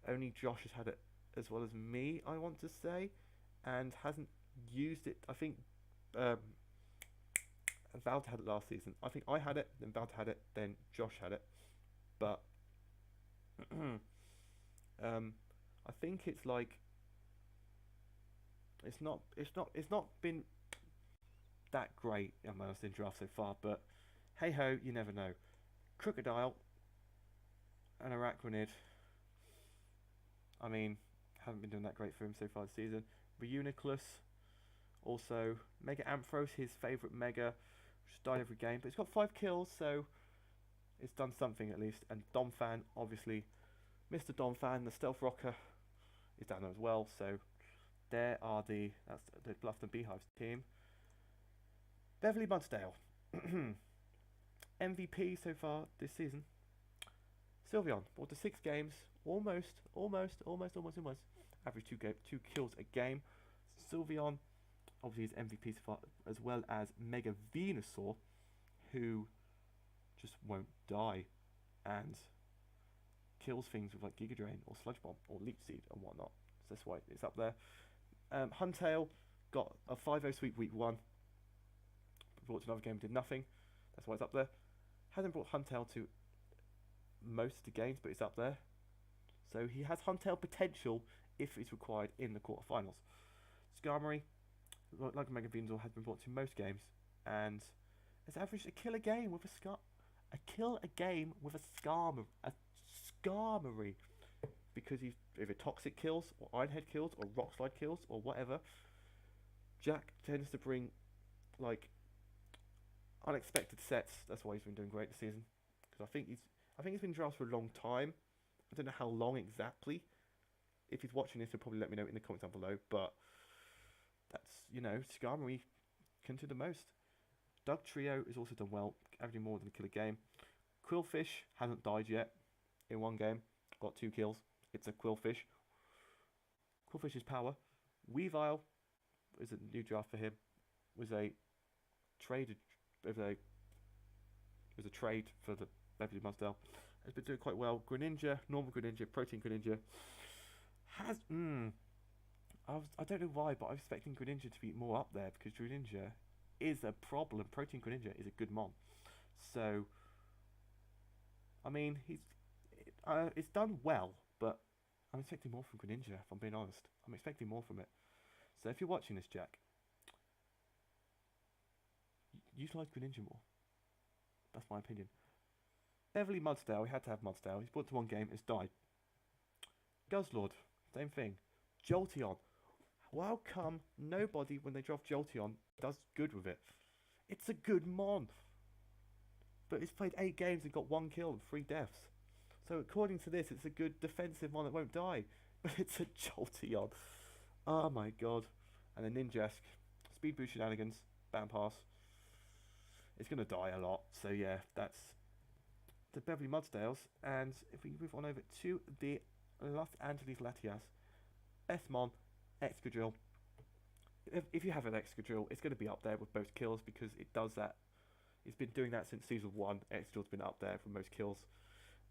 only Josh has had it as well as me, I want to say, and hasn't used it. I think Val had it last season. I think I had it, then Val had it, then Josh had it. But I think it's like it's not been that great in draft so far. But hey ho, you never know. Crocodile and Arachnid, I mean, haven't been doing that great for him so far this season. Reuniclus, also Mega Amphros, his favourite Mega, just died every game, but it's got 5 kills, so it's done something at least. And Domfan, obviously, Mr. Domfan, the Stealth Rocker, is down there as well. So that's the Bluffton Beehives team. Beverly Mudsdale, MVP so far this season. Sylveon, brought to 6 games, almost. Average 2 kills a game. Sylveon, obviously, is MVP so far, as well as Mega Venusaur, who just won't die and kills things with like Giga Drain or Sludge Bomb or Leech Seed and whatnot. So that's why it's up there. Huntail got a 5-0 sweep week 1. Brought to another game, did nothing. That's why it's up there. Hasn't brought Huntail to most of the games, but it's up there. So he has Huntail potential if it's required in the quarterfinals. Skarmory, like Mega Venusaur, has been brought to most games and has averaged a kill a game with a Skarmory, because he's either toxic kills or Iron Head kills or Rock Slide kills or whatever. Jack tends to bring like unexpected sets. That's why he's been doing great this season. Because I think he's been drafted for a long time. I don't know how long exactly. If he's watching this, he'll probably let me know in the comments down below. But that's, Skarmory can do the most. Doug Trio has also done well, averaging more than a kill a game. Quillfish hasn't died yet in 1 game. Got 2 kills. It's a Quillfish. Quillfish's power. Weavile is a new draft for him. Was a trade for the Beverly Mudsdale. Has been doing quite well. Greninja, normal Greninja, Protein Greninja has. I don't know why, but I'm expecting Greninja to be more up there because Greninja is a problem. Protein Greninja is a good mon. So, I mean, it's done well, but I'm expecting more from Greninja, if I'm being honest. I'm expecting more from it. So if you're watching this, Jack, utilise Greninja more. That's my opinion. Beverly Mudsdale, he had to have Mudsdale. He's brought to 1 game, it's died. Guzzlord, same thing. Jolteon. How come nobody, when they draft Jolteon, does good with it? It's a good mon. But it's played 8 games and got 1 kill and 3 deaths. So according to this, it's a good defensive mon that won't die. But it's a Jolteon. Oh my god. And a Ninjask. Speed boost shenanigans. Bam pass. It's going to die a lot. So yeah, that's the Beverly Mudsdales. And if we move on over to the Los Angeles Latias. Best mon, Excadrill. If you have an Excadrill, it's going to be up there with most kills because it does that. It's been doing that since season 1. Excadrill's been up there for most kills.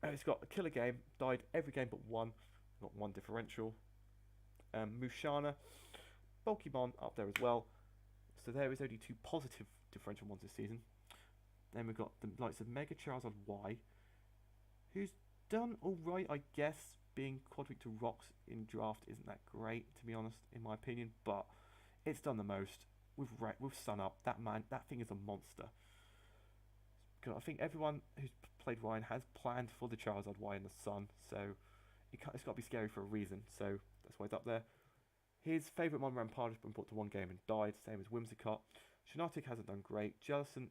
It's got a killer game, died every game but 1, not 1 differential. Mushana, Pokemon up there as well. So there is only 2 positive differential ones this season. Then we've got the likes of Mega Charizard Y, who's done alright, I guess. Being quadric to rocks in draft isn't that great, to be honest, in my opinion, but it's done the most with Sun Up. That thing is a monster. I think everyone who's played Ryan has planned for the Charizard Y in the Sun, so it's got to be scary for a reason. So that's why it's up there. His favourite Mon Rampage has been brought to one game and died, same as Whimsicott. Shiinotic hasn't done great. Jellicent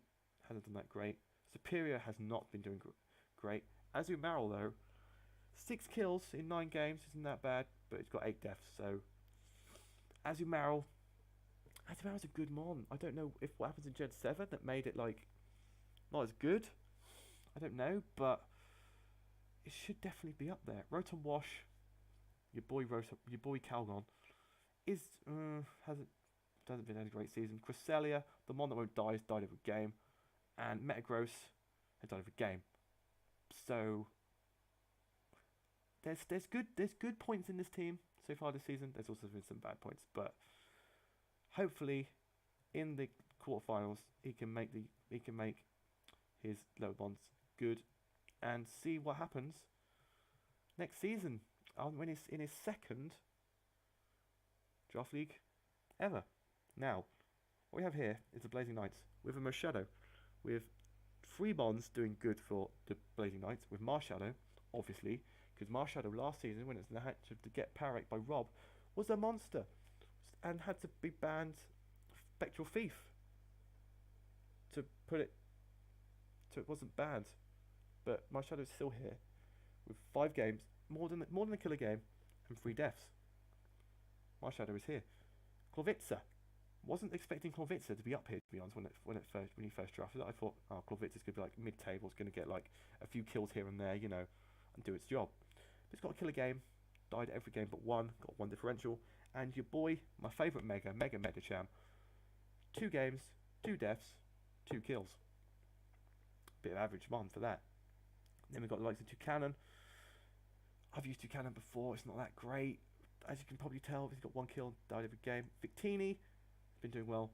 hasn't done that great. Superior has not been doing great. Azumarill, though, 6 kills in 9 games isn't that bad, but it's got 8 deaths, so Azumarill Azumarill's a good Mon. I don't know if what happens in Gen 7 that made it, like, not as good. I don't know, but it should definitely be up there. Rotom Wash, your boy Calgon, hasn't been any great season. Cresselia, the Mon that won't die, has died every game, and Metagross has died every game. So there's good points in this team so far this season. There's also been some bad points, but hopefully in the quarterfinals he can make his lower bonds good and see what happens next season when he's in his second draft league ever. Now, what we have here is the Blazing Knights with a Marshadow, with 3 bonds doing good for the Blazing Knights, with Marshadow, obviously, because Marshadow last season, when it was in the hatch to get Parrot by Rob, was a monster and had to be banned Spectral Thief to put it so it wasn't bad. But Marshadow's still here with 5 games, more than a killer game, and 3 deaths. Marshadow is here. Corvitza. Wasn't expecting Corvitza to be up here, to be honest, when he first drafted it. I thought, oh, Corvitza's going to be like mid-table, it's going to get like a few kills here and there, you know, and do its job. But it's got a killer game, died every game but 1, got 1 differential, and your boy, my favourite Mega Medicham, 2 games, 2 deaths, 2 kills. Bit of average Mon for that. Then we've got the likes of Toucanon. I've used Toucanon before, it's not that great. As you can probably tell, he's got 1 kill, died every game. Victini, been doing well.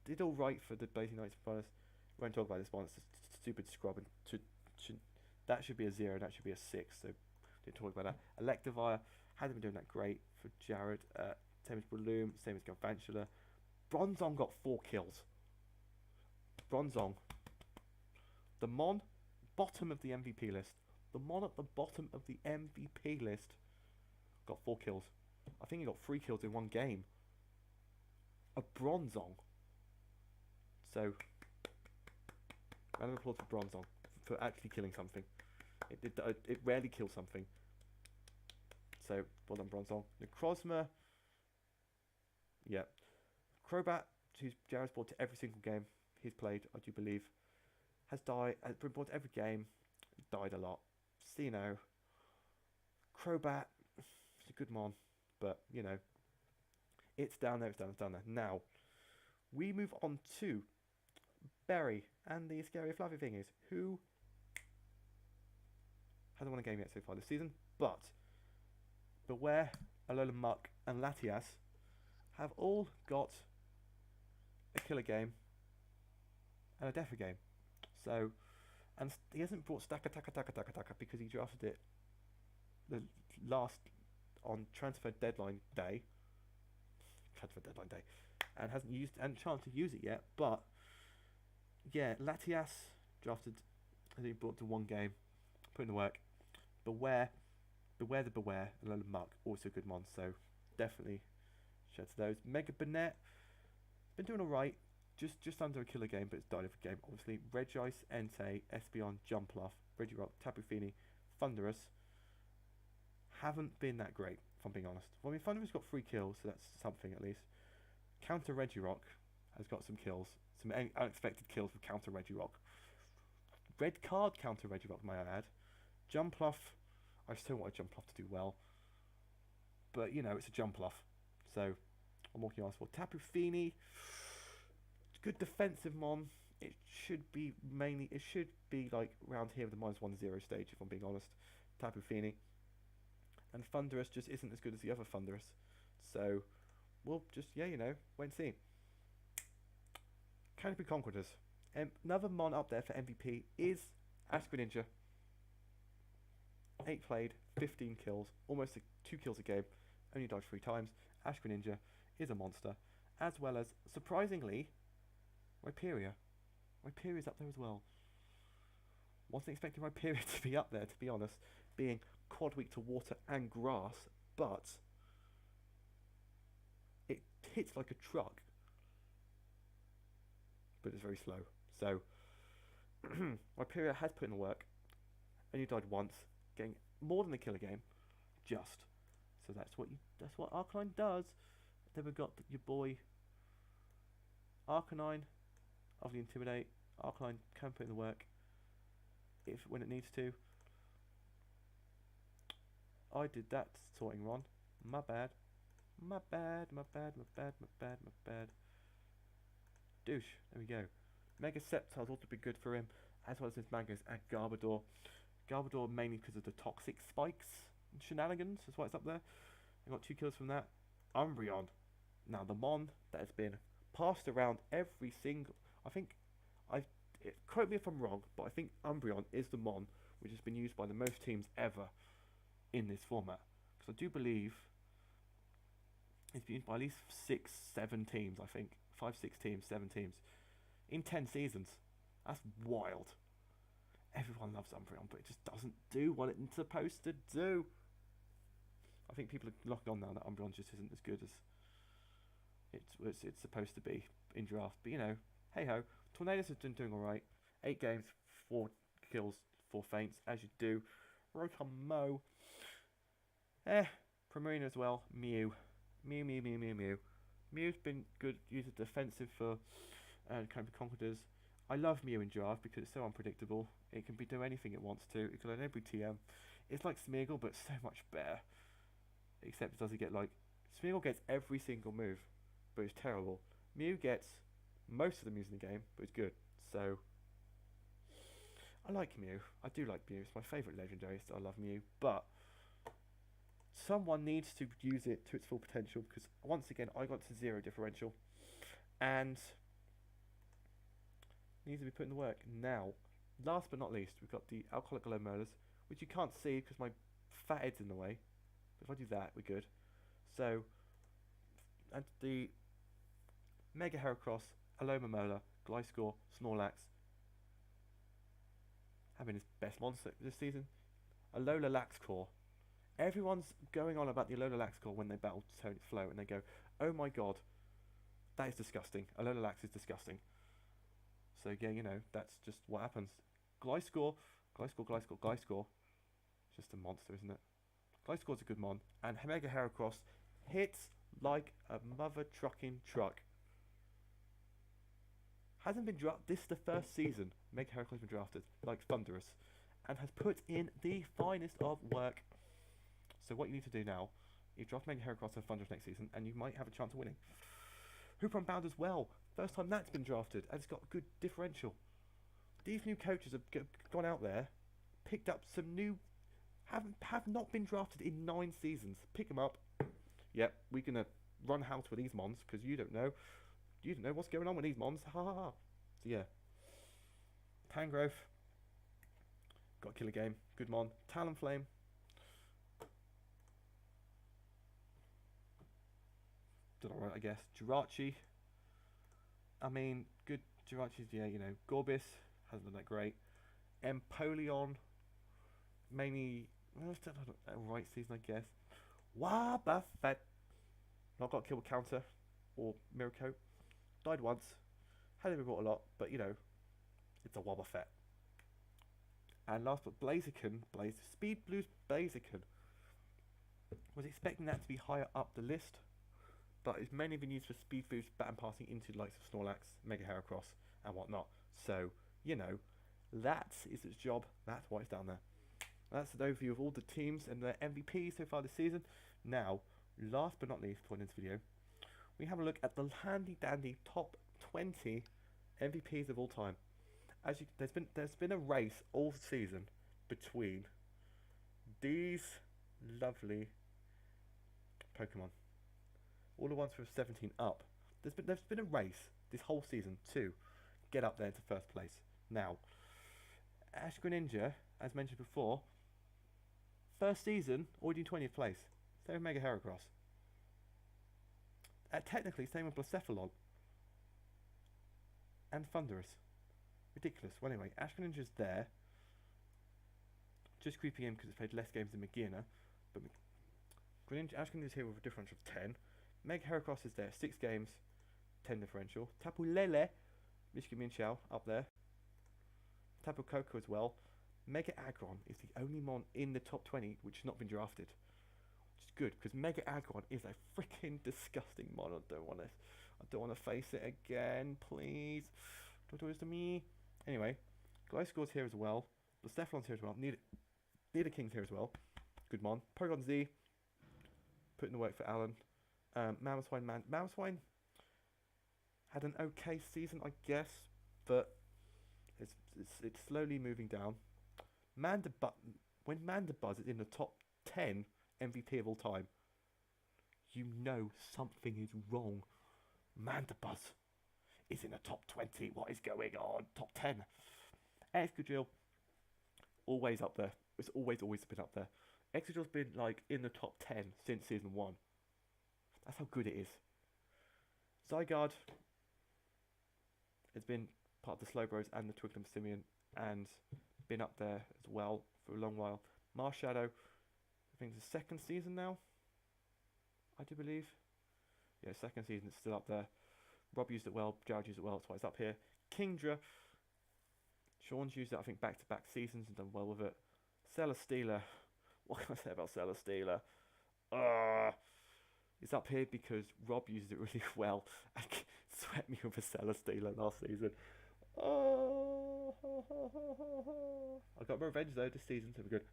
Did alright for the Blazing Knights, to be honest. We won't talk about this one, it's a stupid scrub. And that should be a 0, that should be a 6, so didn't talk about that. Electivire hasn't been doing that great for Jared. Same as Breloom, same as Galvantula. Bronzong got 4 kills. Bronzong. The Mon, bottom of the MVP list. The Mon at the bottom of the MVP list got 4 kills. I think he got 3 kills in 1 game. A Bronzong. So, round of applause for Bronzong for actually killing something. It rarely kills something. So, well done, Bronzong. Necrozma. Yeah. Crobat, who's Jared's brought to every single game he's played, I do believe, has been brought to every game, died a lot. Sinnoh. Crobat, it's a good Mon, but, you know, it's down there, it's down there. Now, we move on to Berry and the Scary Fluffy Thingies, who hasn't won a game yet so far this season, but Beware, Alolan Muck, and Latias have all got a killer game and a death game. So, and he hasn't brought Taka because he drafted it the last on transfer deadline day, and hasn't used and chance to use it yet. But yeah, Latias drafted, I think brought to 1 game, put in the work. Beware, Alolan Muck, also a good Mon, so definitely shout to those. Mega Banette, been doing alright, just under a killer game, but it's died every game. Obviously, Regice, Entei, Espeon, Jumpluff, Regirock, Tapu Fini, Thundurus haven't been that great, if I'm being honest. Well, I mean, Thundurus got 3 kills, so that's something at least. Counter Regirock has got some kills, some unexpected kills with Counter Regirock. Red card Counter Regirock, may I add. Jumpluff, I still want a Jumpluff to do well, but you know, it's a Jumpluff, so I'm walking on for Tapu Fini. Good defensive Mon. It should be like around here with the -1-0 stage, if I'm being honest. Tapu Fini. And Thundurus just isn't as good as the other Thundurus. So we'll just, yeah, you know, wait and see. Canopy Conquerors. Another Mon up there for MVP is Ash Greninja. 8 played, 15 kills, almost 2 kills a game, only died 3 times. Ash Greninja is a monster, as well as, surprisingly, Rhyperior. Rhyperior's up there as well. Wasn't expecting Rhyperior to be up there, to be honest, being quad weak to water and grass, but hits like a truck, but it's very slow. So my period has put in the work. Only died once, getting more than a kill a game, just. So that's what Arcanine does. Then we've got your boy Arcanine, obviously Intimidate. Arcanine can put in the work when it needs to. I did that sorting wrong. My bad. My bad. Douche. There we go. Mega Sceptile's ought to be good for him, as well as his Mangas and Garbodor. Garbodor mainly because of the toxic spikes and shenanigans. That's why it's up there. I got 2 kills from that. Umbreon. Now the Mon that has been passed around every single. Quote me if I'm wrong, but I think Umbreon is the Mon which has been used by the most teams ever in this format. Because I do believe it's been used by at least 6, 7 teams. I think 5, 6 teams, 7 teams in 10 seasons. That's wild. Everyone loves Umbreon, but it just doesn't do what it's supposed to do. I think people are locked on now that Umbreon just isn't as good as it's supposed to be in draft. But you know, hey ho. Tornadus has been doing alright. 8 games, 4 kills, 4 feints, as you do. Rotom Mo. Primarina as well. Mew. Mew's been good, used as defensive for kind of conquerors. I love Mew in draft because it's so unpredictable. It can do anything it wants to. It can learn every TM. It's like Smeargle, but so much better. Except it doesn't get like... Smeargle gets every single move, but it's terrible. Mew gets most of the moves in the game, but it's good. So, I like Mew. I do like Mew. It's my favourite legendary, so I love Mew. But, someone needs to use it to its full potential, because once again, I got to 0 differential. And... needs to be put in the work. Now, last but not least, we've got the Alcoholic Glomerulus, which you can't see because my fat head's in the way. But if I do that, we're good. So, and the Mega Heracross, Alomomola, Gliscor, Snorlax, having his best monster this season. Alola Laxcore. Everyone's going on about the Alola Laxcore when they battle Tony Flo, and they go, "Oh my god, that is disgusting. Alola Lax is disgusting." So yeah, you know, that's just what happens. Gliscor. It's just a monster, isn't it? Gliscor's a good mon. And Mega Heracross hits like a mother trucking truck. Hasn't been drafted. This is the first season Mega Heracross has been drafted, like Thunderous, and has put in the finest of work. So what you need to do now, you draft Mega Heracross and Thunderous next season, and you might have a chance of winning. Hooper Bound as well. First time that's been drafted, and it's got a good differential. These new coaches have gone out there, picked up some new, have not been drafted in 9 seasons. Pick them up. Yep, we're gonna run house with these mons because you don't know what's going on with these mons. Ha ha ha. So yeah, Tangrowth, got a killer game. Good mon. Talonflame. Did alright, I guess. Jirachi. I mean, good Jirachi's, yeah, you know. Gorbis hasn't done that great. Empoleon, mainly, well, still not a right season, I guess. Wobbuffet. Not got killed with Counter or Miracle. Died once. Hadn't been bought a lot, but you know, it's a Wobbuffet. And last but Blaziken, Speed Blues Blaziken. Was expecting that to be higher up the list, but it's mainly been used for speed boost, baton passing into the likes of Snorlax, Mega Heracross, and whatnot. So, you know, that is its job. That's why it's down there. That's an overview of all the teams and their MVPs so far this season. Now, last but not least, for this video, we have a look at the handy-dandy top 20 MVPs of all time. There's been a race all season between these lovely Pokemon. All the ones from 17 up. There's been a race this whole season to get up there into first place. Now, Ash Greninja, as mentioned before, first season already in 20th place. Same with Mega Heracross. Technically, same with Blacephalon and Thunderous. Ridiculous. Well, anyway, Ash Greninja's there. Just creeping in because it's played less games than Magearna. But Ash Greninja's here with a difference of 10. Mega Heracross is there, 6 games, 10 differential. Tapu Lele, Michigan Minchao up there. Tapu Koko as well. Mega Aggron is the only mon in the top 20 which has not been drafted. Which is good, because Mega Aggron is a freaking disgusting mon. I don't want to face it again, please. Don't do this to me. Anyway, Gliscor's here as well. Blacephalon's here as well. Nido King's here as well. Good mon. Porygon Z, putting the work for Alan. Mamoswine had an okay season, I guess, but it's slowly moving down. When Mandibuzz is in the top 10 MVP of all time, you know something is wrong. Mandibuzz is in the top 20. What is going on? Top 10. Excadrill, always up there. It's always been up there. Excadrill's been like in the top 10 since season 1. That's how good it is. Zygarde has been part of the Slowbros and the Twickenham Simeon and been up there as well for a long while. Marshadow, I think it's the 2nd season now, I do believe. Yeah, 2nd season, it's still up there. Rob used it well, Jared used it well, that's why it's up here. Kingdra, Sean's used it, I think, back-to-back seasons and done well with it. Celesteela, what can I say about Celesteela? It's up here because Rob used it really well and swept me with a Celesteela last season. I got my revenge though this season, so we're good.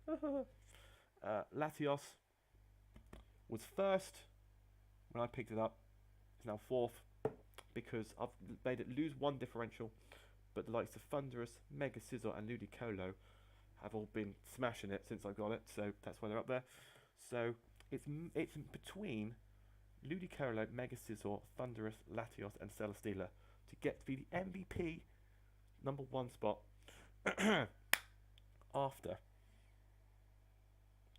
Latios was 1st when I picked it up. It's now 4th because I've made it lose 1 differential, but the likes of Thunderous, Mega Scizor and Ludicolo have all been smashing it since I got it, so that's why they're up there. So it's between Ludicolo, Mega Scizor, Thunderous, Latios and Celesteela to get to be the MVP number 1 spot after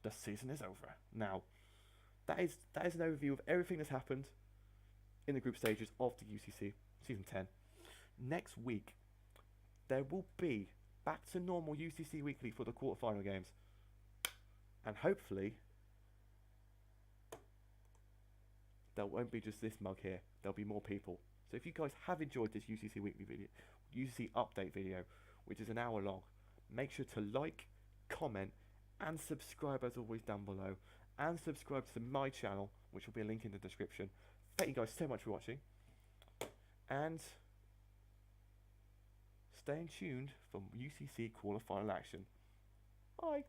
the season is over. Now, that is an overview of everything that's happened in the group stages of the UCC Season 10. Next week, there will be back to normal UCC Weekly for the quarterfinal games. And hopefully, there won't be just this mug here. There'll be more people. So if you guys have enjoyed this UCC Weekly video, UCC update video, which is an hour long, make sure to like, comment, and subscribe as always down below. And subscribe to my channel, which will be a link in the description. Thank you guys so much for watching. And staying tuned for UCC quarterfinal action. Bye.